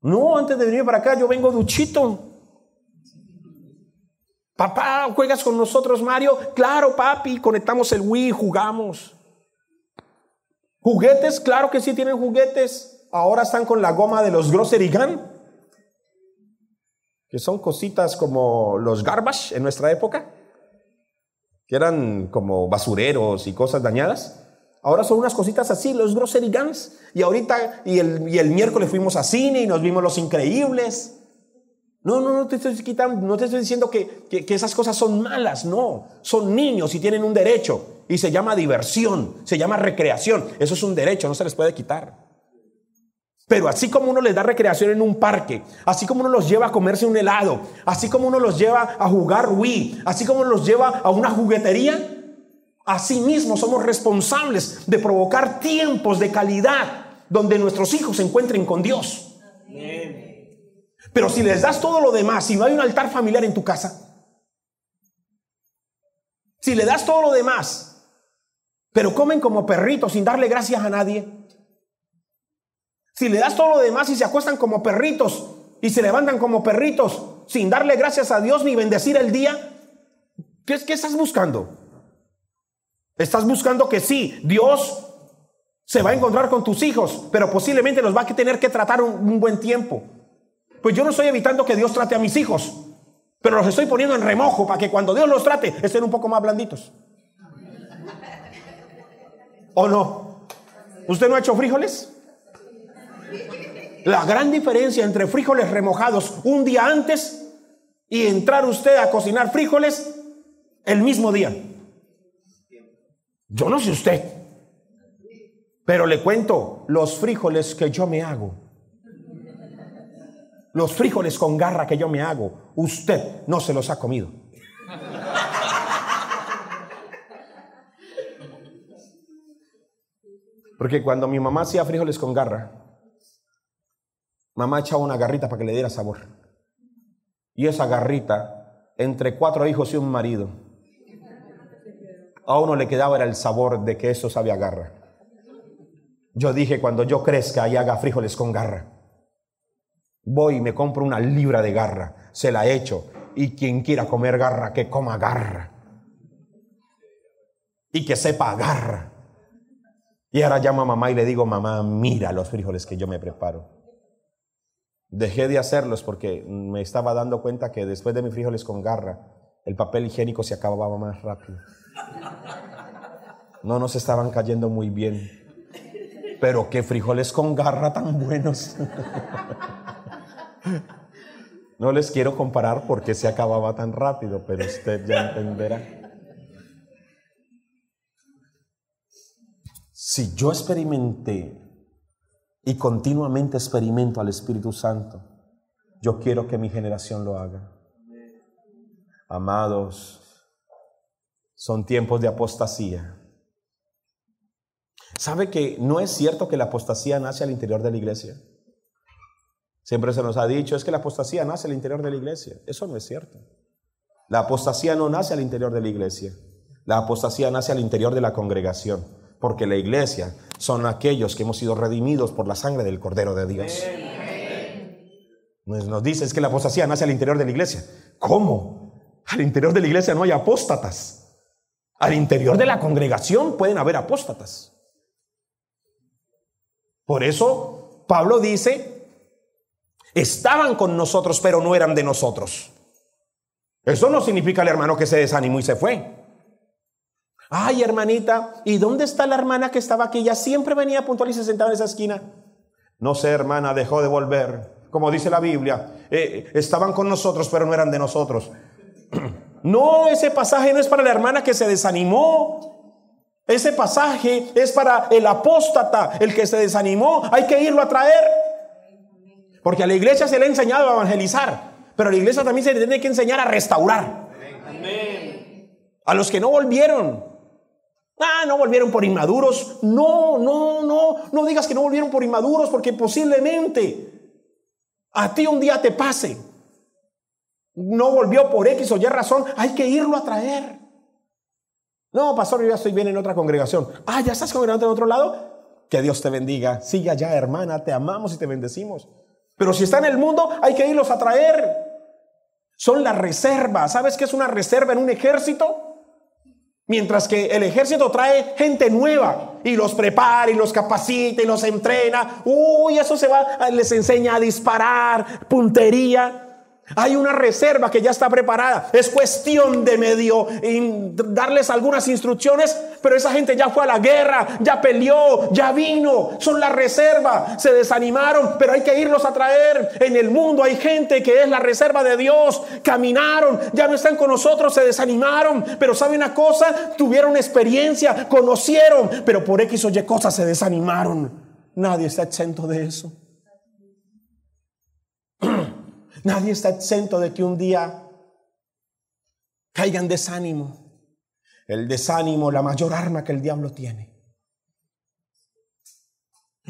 No, antes de venir para acá yo vengo duchito. Papá, ¿juegas con nosotros, Mario? Claro, papi, conectamos el Wii, jugamos. ¿Juguetes? Claro que sí tienen juguetes. Ahora están con la goma de los Grocery Gun, que son cositas como los garbage en nuestra época, que eran como basureros y cosas dañadas. Ahora son unas cositas así, los Grocery Guns. Y ahorita, y el miércoles fuimos a cine y nos vimos Los Increíbles. No te estoy quitando, no te estoy diciendo que esas cosas son malas, no. Son niños y tienen un derecho. Y se llama diversión, se llama recreación. Eso es un derecho, no se les puede quitar. Pero así como uno les da recreación en un parque, así como uno los lleva a comerse un helado, así como uno los lleva a jugar Wii, así como uno los lleva a una juguetería, así mismo somos responsables de provocar tiempos de calidad donde nuestros hijos se encuentren con Dios. Pero si les das todo lo demás, si no hay un altar familiar en tu casa, si le das todo lo demás, pero comen como perritos sin darle gracias a nadie, si le das todo lo demás y se acuestan como perritos y se levantan como perritos sin darle gracias a Dios ni bendecir el día, ¿qué estás buscando? Estás buscando que sí, Dios se va a encontrar con tus hijos, pero posiblemente los va a tener que tratar un buen tiempo. Pues yo no estoy evitando que Dios trate a mis hijos, pero los estoy poniendo en remojo para que cuando Dios los trate estén un poco más blanditos. ¿O no? ¿Usted no ha hecho frijoles? La gran diferencia entre frijoles remojados un día antes y entrar usted a cocinar frijoles el mismo día. Yo no sé usted, pero le cuento los frijoles que yo me hago. Los frijoles con garra que yo me hago, usted no se los ha comido. Porque cuando mi mamá hacía frijoles con garra, mamá echaba una garrita para que le diera sabor. Y esa garrita, entre 4 hijos y un marido, a uno le quedaba era el sabor de que eso sabe a garra. Yo dije, cuando yo crezca y haga frijoles con garra, voy y me compro una libra de garra, se la echo, y quien quiera comer garra, que coma garra. Y que sepa garra. Y ahora llamo a mamá y le digo, mamá, mira los frijoles que yo me preparo. Dejé de hacerlos porque me estaba dando cuenta que después de mis frijoles con garra, el papel higiénico se acababa más rápido. No nos estaban cayendo muy bien. Pero qué frijoles con garra tan buenos. No les quiero comparar porque se acababa tan rápido, pero usted ya entenderá. Si yo experimenté y continuamente experimento al Espíritu Santo, yo quiero que mi generación lo haga. Amados, son tiempos de apostasía. ¿Sabe que no es cierto que la apostasía nace al interior de la iglesia? Siempre se nos ha dicho, es que la apostasía nace al interior de la iglesia. Eso no es cierto. La apostasía no nace al interior de la iglesia. La apostasía nace al interior de la congregación, porque la iglesia son aquellos que hemos sido redimidos por la sangre del Cordero de Dios. Nos dice es que la apostasía nace al interior de la iglesia. ¿Cómo? Al interior de la iglesia no hay apóstatas. Al interior de la congregación pueden haber apóstatas. Por eso Pablo dice, estaban con nosotros pero no eran de nosotros. Eso no significa el hermano que se desanimó y se fue. Ay, hermanita, ¿y dónde está la hermana que estaba aquí? Ella siempre venía puntual y se sentaba en esa esquina. No sé, hermana, dejó de volver. Como dice la Biblia, estaban con nosotros pero no eran de nosotros. No, ese pasaje no es para la hermana que se desanimó. Ese pasaje es para el apóstata, el que se desanimó. Hay que irlo a traer. Porque a la iglesia se le ha enseñado a evangelizar, pero a la iglesia también se le tiene que enseñar a restaurar. Amén. A los que no volvieron. No volvieron por inmaduros. No digas que no volvieron por inmaduros, porque posiblemente a ti un día te pase. No volvió por X o Y razón. Hay que irlo a traer. No, pastor, yo ya estoy bien en otra congregación. ¿Ya estás congregando en otro lado? Que Dios te bendiga. Sigue allá, hermana, te amamos y te bendecimos. Pero si está en el mundo, hay que irlos a traer. Son las reservas. ¿Sabes qué es una reserva en un ejército? Mientras que el ejército trae gente nueva y los prepara y los capacita y los entrena. Eso se va, les enseña a disparar, puntería. Hay una reserva que ya está preparada. Es cuestión de medio darles algunas instrucciones, pero esa gente ya fue a la guerra, ya peleó, ya vino. Son la reserva. Se desanimaron, pero hay que irlos a traer. En el mundo hay gente que es la reserva de Dios. Caminaron, ya no están con nosotros, se desanimaron, pero ¿sabe una cosa? Tuvieron experiencia, conocieron, pero por X o Y cosas se desanimaron. Nadie está exento de eso. Nadie está exento de que un día caiga en desánimo. El desánimo, la mayor arma que el diablo tiene.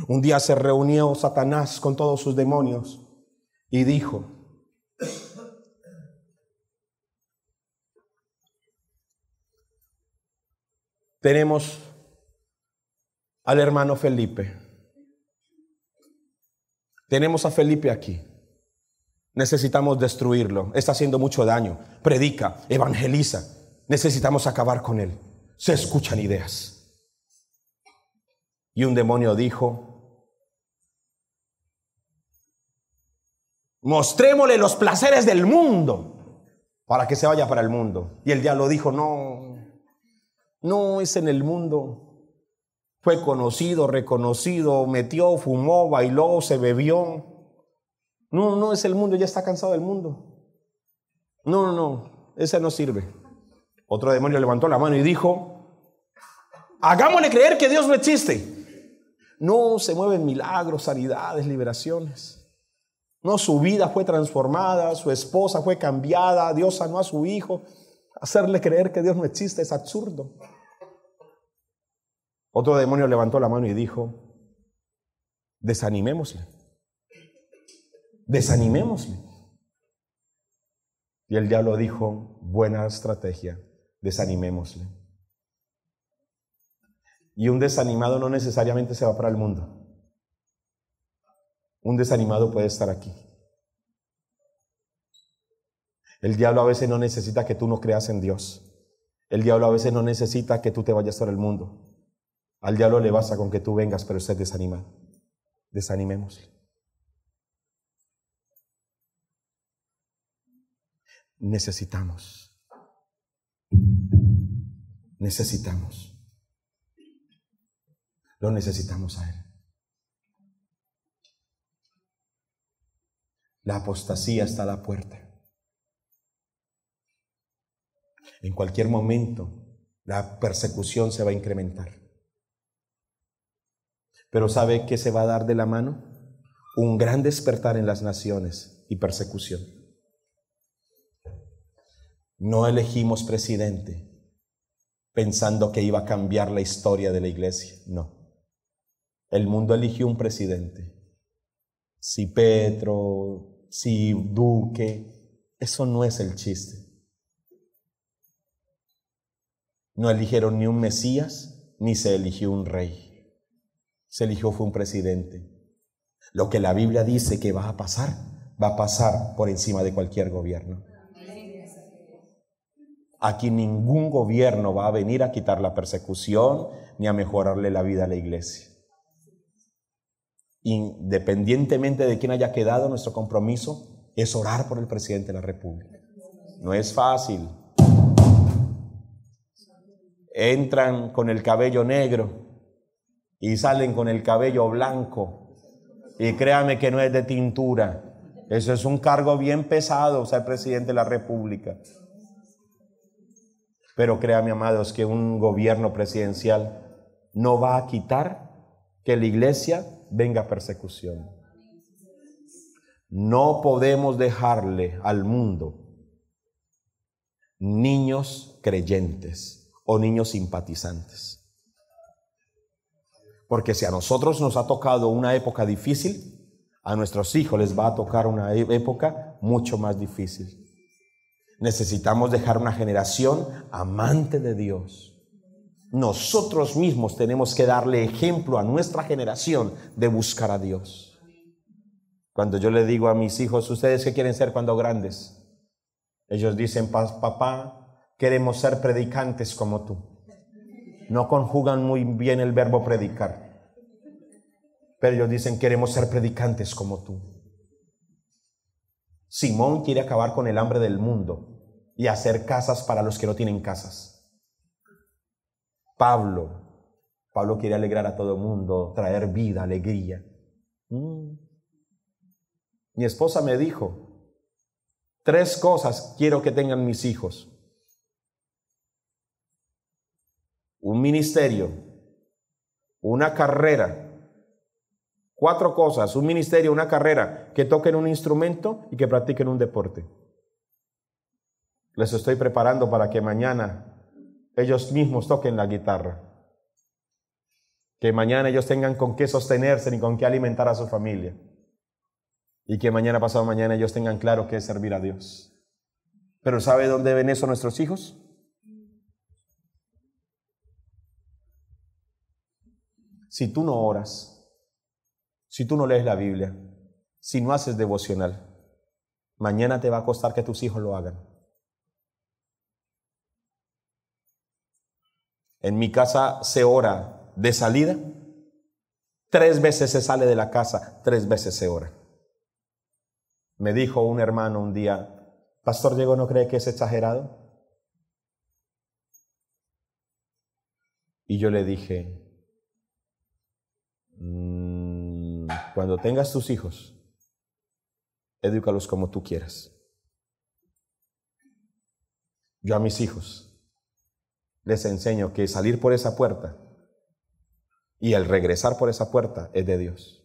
Un día se reunió Satanás con todos sus demonios y dijo: tenemos al hermano Felipe. Tenemos a Felipe aquí. Necesitamos destruirlo. Está haciendo mucho daño. Predica, evangeliza. Necesitamos acabar con él. Se escuchan ideas. Y un demonio dijo: mostrémosle los placeres del mundo para que se vaya para el mundo. Y el diablo dijo: no es en el mundo. Fue conocido, reconocido, metió, fumó, bailó, se bebió. No es el mundo, ya está cansado del mundo. No, ese no sirve. Otro demonio levantó la mano y dijo: hagámosle creer que Dios no existe. No se mueven milagros, sanidades, liberaciones. No, su vida fue transformada, su esposa fue cambiada, Dios sanó a su hijo. Hacerle creer que Dios no existe es absurdo. Otro demonio levantó la mano y dijo: desanimémosle. Y el diablo dijo: buena estrategia, desanimémosle. Y un desanimado no necesariamente se va para el mundo. Un desanimado puede estar aquí. El diablo a veces no necesita que tú no creas en Dios. El diablo a veces no necesita que tú te vayas para el mundo. Al diablo le basta con que tú vengas, pero estés desanimado. Desanimémosle. Necesitamos. Lo necesitamos a él. La apostasía está a la puerta. En cualquier momento la persecución se va a incrementar. Pero ¿sabe qué se va a dar de la mano? Un gran despertar en las naciones y persecución. No elegimos presidente pensando que iba a cambiar la historia de la iglesia. No. El mundo eligió un presidente. Si Petro, si Duque, eso no es el chiste. No eligieron ni un Mesías, ni se eligió un rey. Se eligió fue un presidente. Lo que la Biblia dice que va a pasar por encima de cualquier gobierno. Aquí ningún gobierno va a venir a quitar la persecución ni a mejorarle la vida a la iglesia. Independientemente de quién haya quedado, nuestro compromiso es orar por el presidente de la República. No es fácil. Entran con el cabello negro y salen con el cabello blanco. Y créame que no es de tintura. Eso es un cargo bien pesado, ser presidente de la República. Pero créame, amados, que un gobierno presidencial no va a quitar que la iglesia venga persecución. No podemos dejarle al mundo niños creyentes o niños simpatizantes. Porque si a nosotros nos ha tocado una época difícil, a nuestros hijos les va a tocar una época mucho más difícil. Necesitamos dejar una generación amante de Dios. Nosotros mismos tenemos que darle ejemplo a nuestra generación de buscar a Dios. Cuando yo le digo a mis hijos, ¿ustedes qué quieren ser cuando grandes? Ellos dicen, papá, queremos ser predicantes como tú. No conjugan muy bien el verbo predicar, pero ellos dicen, queremos ser predicantes como tú. Simón quiere acabar con el hambre del mundo y hacer casas para los que no tienen casas. Pablo quiere alegrar a todo el mundo, traer vida, alegría. Mi esposa me dijo, 3 cosas quiero que tengan mis hijos: un ministerio, una carrera. 4 cosas: un ministerio, una carrera, que toquen un instrumento y que practiquen un deporte. Les estoy preparando para que mañana ellos mismos toquen la guitarra. Que mañana ellos tengan con qué sostenerse ni con qué alimentar a su familia. Y que mañana, pasado mañana, ellos tengan claro qué es servir a Dios. Pero ¿sabe dónde ven eso nuestros hijos? Si tú no oras, si tú no lees la Biblia, si no haces devocional, mañana te va a costar que tus hijos lo hagan. En mi casa se ora de salida, 3 veces se sale de la casa, 3 veces se ora. Me dijo un hermano un día, Pastor Diego, ¿no cree que es exagerado? Y yo le dije, cuando tengas tus hijos, edúcalos como tú quieras. Yo a mis hijos les enseño que salir por esa puerta y el regresar por esa puerta es de Dios.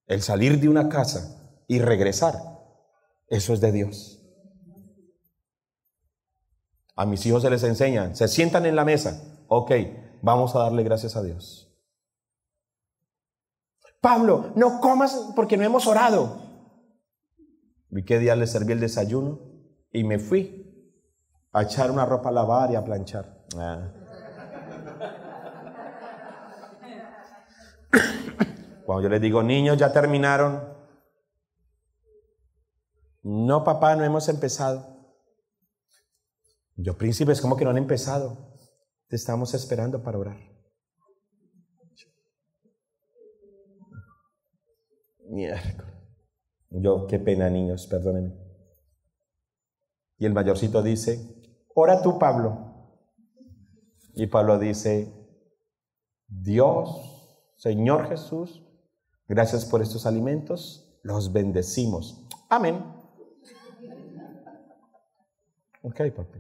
El salir de una casa y regresar, eso es de Dios. A mis hijos se les enseña, se sientan en la mesa, ok, vamos a darle gracias a Dios. Pablo, no comas porque no hemos orado. Vi qué día les serví el desayuno y me fui a echar una ropa a lavar y a planchar. Cuando yo les digo, niños, ¿ya terminaron? No, papá, no hemos empezado. Yo, príncipes, ¿cómo que no han empezado? Te estamos esperando para orar. Miércoles. Yo, qué pena, niños, perdónenme. Y el mayorcito dice, ora tú, Pablo. Y Pablo dice, Dios, Señor Jesús, gracias por estos alimentos, los bendecimos. Amén. Ok, papi.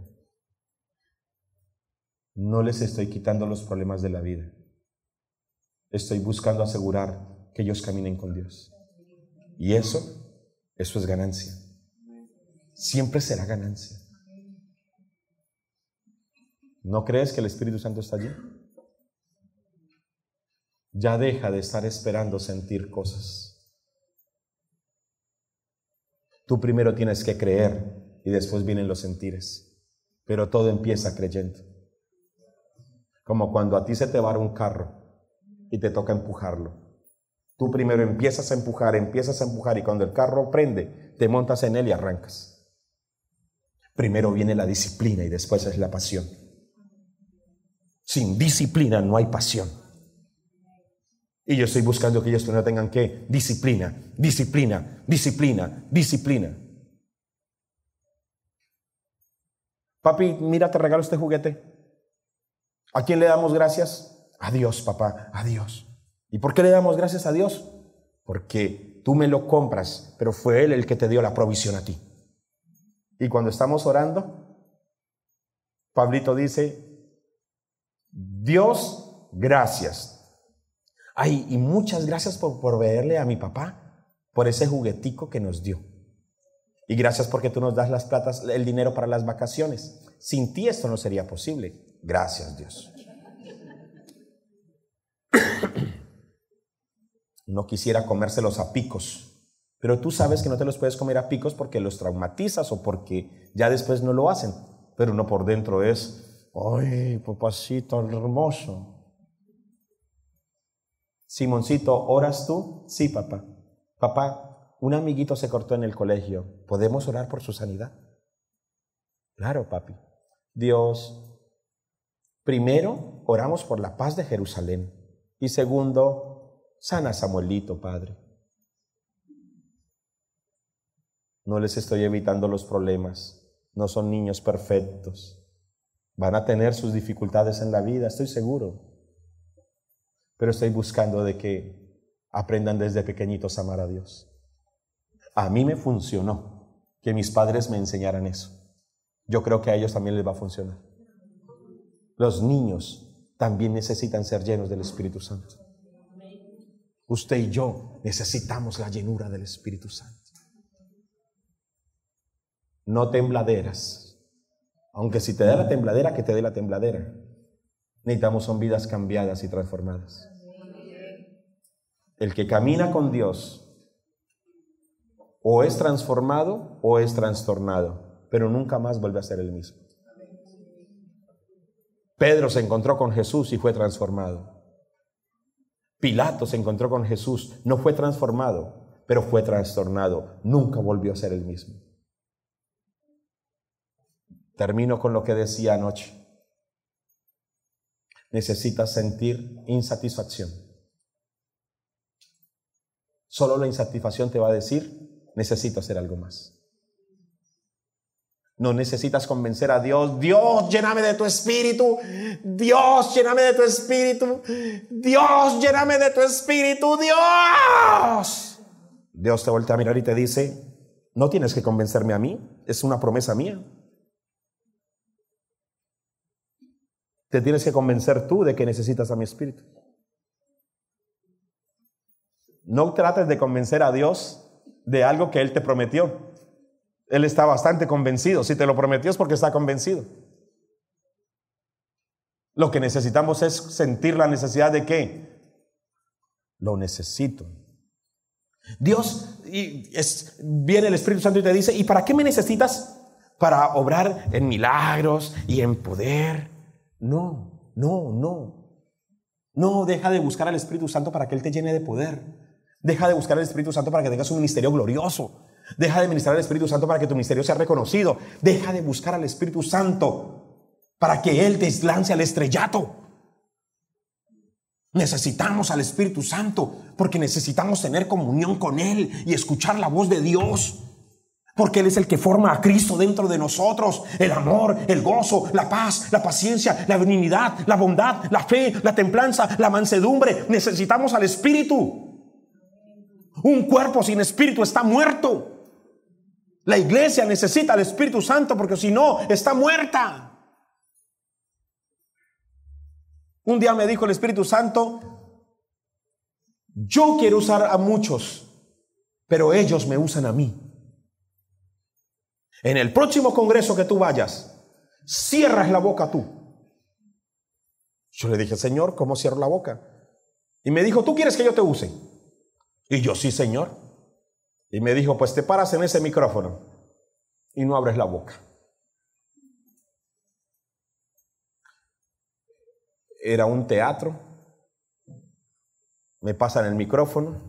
No les estoy quitando los problemas de la vida. Estoy buscando asegurar que ellos caminen con Dios. Y eso es ganancia. siempre será ganancia. ¿No crees que el Espíritu Santo está allí? Ya deja de estar esperando sentir cosas. Tú primero tienes que creer y después vienen los sentires. Pero todo empieza creyendo. Como cuando a ti se te va un carro y te toca empujarlo. Tú primero empiezas a empujar y cuando el carro prende, te montas en él y arrancas. Primero viene la disciplina y después es la pasión. Sin disciplina no hay pasión. Y yo estoy buscando que ellos no tengan que disciplina. Papi, mira, te regalo este juguete. ¿A quién le damos gracias? A Dios, papá, a Dios. ¿Y por qué le damos gracias a Dios? Porque tú me lo compras, pero fue Él el que te dio la provisión a ti. Y cuando estamos orando, Pablito dice, Dios, gracias. Ay, y muchas gracias por proveerle a mi papá por ese juguetico que nos dio. Y gracias porque tú nos das las platas, el dinero para las vacaciones. Sin ti esto no sería posible. Gracias, Dios. No quisiera comérselos a picos, pero tú sabes que no te los puedes comer a picos porque los traumatizas o porque ya después no lo hacen. Pero uno por dentro es, ay, papacito hermoso. Simoncito, ¿oras tú? Sí, papá. Papá, un amiguito se cortó en el colegio. ¿Podemos orar por su sanidad? Claro, papi. Dios, primero, oramos por la paz de Jerusalén. Y segundo, sana a Samuelito, Padre. No les estoy evitando los problemas. No son niños perfectos. Van a tener sus dificultades en la vida, estoy seguro. Pero estoy buscando de que aprendan desde pequeñitos a amar a Dios. A mí me funcionó que mis padres me enseñaran eso. Yo creo que a ellos también les va a funcionar. Los niños también necesitan ser llenos del Espíritu Santo. Usted y yo necesitamos la llenura del Espíritu Santo. No tembladeras. Aunque si te da la tembladera, que te dé la tembladera. Necesitamos son vidas cambiadas y transformadas. El que camina con Dios o es transformado o es trastornado, pero nunca más vuelve a ser el mismo. Pedro se encontró con Jesús y fue transformado. Pilato se encontró con Jesús, no fue transformado, pero fue trastornado. Nunca volvió a ser el mismo. Termino con lo que decía anoche. Necesitas sentir insatisfacción. Solo la insatisfacción te va a decir, necesito hacer algo más. No necesitas convencer a Dios, Dios, lléname de tu espíritu, Dios, lléname de tu espíritu, Dios, lléname de tu espíritu, Dios. Dios te voltea a mirar y te dice, no tienes que convencerme a mí, es una promesa mía. Te tienes que convencer tú de que necesitas a mi espíritu. No trates de convencer a Dios de algo que Él te prometió. Él está bastante convencido. Si te lo prometió es porque está convencido. Lo que necesitamos es sentir la necesidad de ¿qué? Lo necesito. Dios, viene el Espíritu Santo y te dice, ¿y para qué me necesitas? Para obrar en milagros y en poder. No, deja de buscar al Espíritu Santo para que Él te llene de poder. Deja de buscar al Espíritu Santo para que tengas un ministerio glorioso. Deja de ministrar al Espíritu Santo para que tu ministerio sea reconocido. Deja de buscar al Espíritu Santo para que Él te lance al estrellato. Necesitamos al Espíritu Santo porque necesitamos tener comunión con Él y escuchar la voz de Dios. Porque Él es el que forma a Cristo dentro de nosotros. El amor, el gozo, la paz, la paciencia, la benignidad, la bondad, la fe, la templanza, la mansedumbre. Necesitamos al Espíritu. Un cuerpo sin Espíritu está muerto. La iglesia necesita al Espíritu Santo porque si no, está muerta. Un día me dijo el Espíritu Santo, yo quiero usar a muchos, pero ellos me usan a mí. En el próximo congreso que tú vayas, cierras la boca tú. Yo le dije, Señor, ¿cómo cierro la boca? Y me dijo, ¿tú quieres que yo te use? Y yo, sí, Señor. Y me dijo, pues te paras en ese micrófono y no abres la boca. Era un teatro. Me pasan el micrófono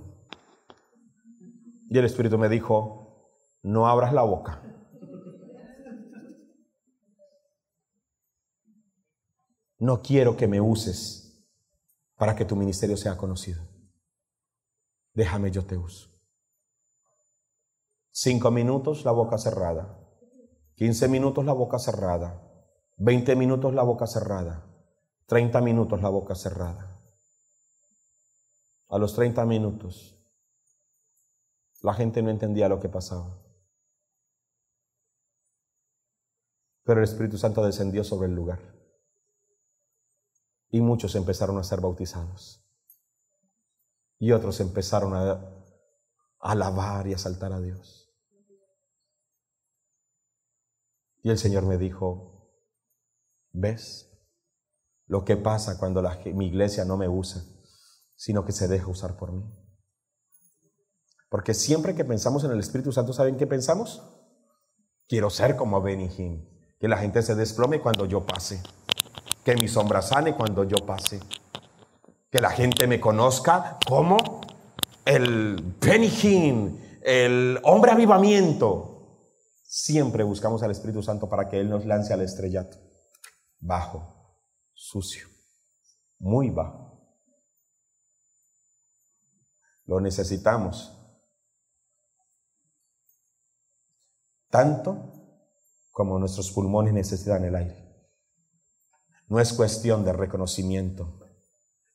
y el Espíritu me dijo, no abras la boca. No quiero que me uses para que tu ministerio sea conocido. Déjame, yo te uso. 5 minutos la boca cerrada, 15 minutos la boca cerrada, 20 minutos la boca cerrada, 30 minutos la boca cerrada. A los 30 minutos la gente no entendía lo que pasaba, pero el Espíritu Santo descendió sobre el lugar y muchos empezaron a ser bautizados y otros empezaron a alabar y a exaltar a Dios. Y el Señor me dijo, ¿ves lo que pasa cuando mi iglesia no me usa, sino que se deja usar por mí? Porque siempre que pensamos en el Espíritu Santo, ¿saben qué pensamos? Quiero ser como Benny Hinn, que la gente se desplome cuando yo pase, que mi sombra sane cuando yo pase, que la gente me conozca como el Benny Hinn, el hombre avivamiento. Siempre buscamos al Espíritu Santo para que Él nos lance al estrellato. Bajo, sucio, muy bajo. Lo necesitamos. Tanto como nuestros pulmones necesitan el aire. No es cuestión de reconocimiento,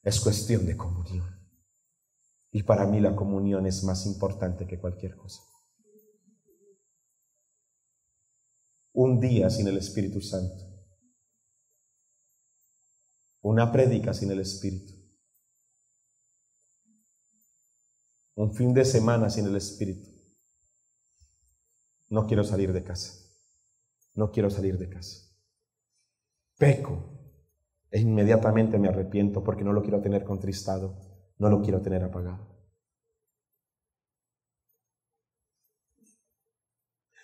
es cuestión de comunión. Y para mí la comunión es más importante que cualquier cosa. Un día sin el Espíritu Santo, una prédica sin el Espíritu, un fin de semana sin el Espíritu. No quiero salir de casa, no quiero salir de casa. Peco e inmediatamente me arrepiento porque no lo quiero tener contristado, no lo quiero tener apagado.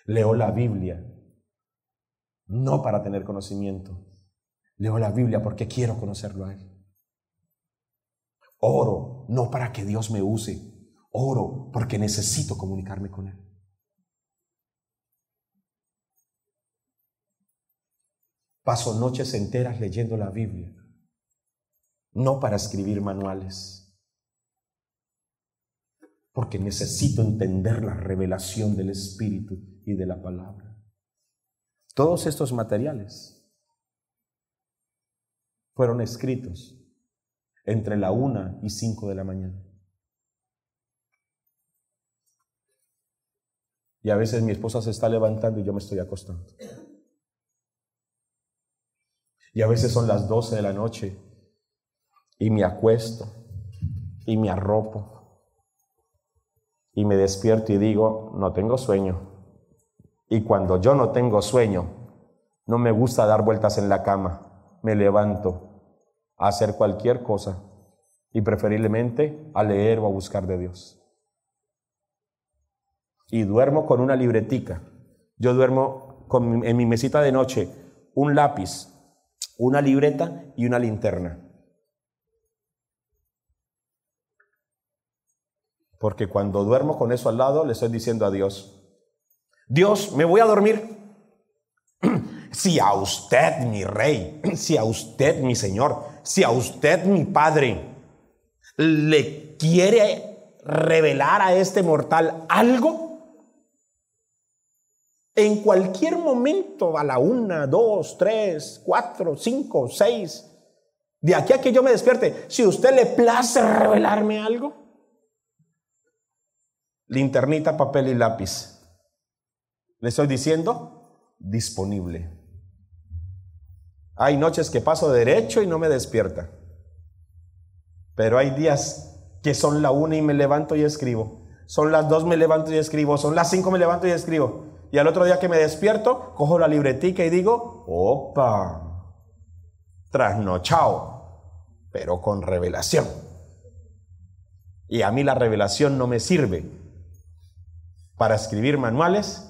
Leo la Biblia no para tener conocimiento, leo la Biblia porque quiero conocerlo a Él. Oro no para que Dios me use, oro porque necesito comunicarme con Él. Paso noches enteras leyendo la Biblia, no para escribir manuales, porque necesito entender la revelación del Espíritu y de la palabra. Todos estos materiales fueron escritos entre la 1 y 5 de la mañana. Y a veces mi esposa se está levantando y yo me estoy acostando. Y a veces son las 12 de la noche y me acuesto y me arropo y me despierto y digo, no tengo sueño. Y cuando yo no tengo sueño, no me gusta dar vueltas en la cama. Me levanto a hacer cualquier cosa y preferiblemente a leer o a buscar de Dios. Y duermo con una libretica. Yo duermo en mi mesita de noche un lápiz, una libreta y una linterna. Porque cuando duermo con eso al lado, le estoy diciendo a Dios, Dios, me voy a dormir. Si a usted, mi rey, si a usted, mi señor, si a usted, mi padre, le quiere revelar a este mortal algo, en cualquier momento, a la 1, 2, 3, 4, 5, 6, de aquí a que yo me despierte, si a usted le place revelarme algo, linternita, papel y lápiz. Le estoy diciendo, disponible. Hay noches que paso derecho y no me despierta. Pero hay días que son la 1 y me levanto y escribo. Son las 2 me levanto y escribo. Son las 5 me levanto y escribo. Y al otro día que me despierto, cojo la libretica y digo, opa, trasnochado, pero con revelación. Y a mí la revelación no me sirve para escribir manuales,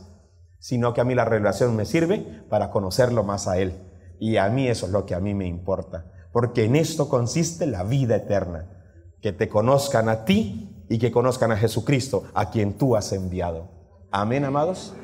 sino que a mí la revelación me sirve para conocerlo más a Él. Y a mí eso es lo que a mí me importa, porque en esto consiste la vida eterna, que te conozcan a ti y que conozcan a Jesucristo, a quien tú has enviado. Amén, amados.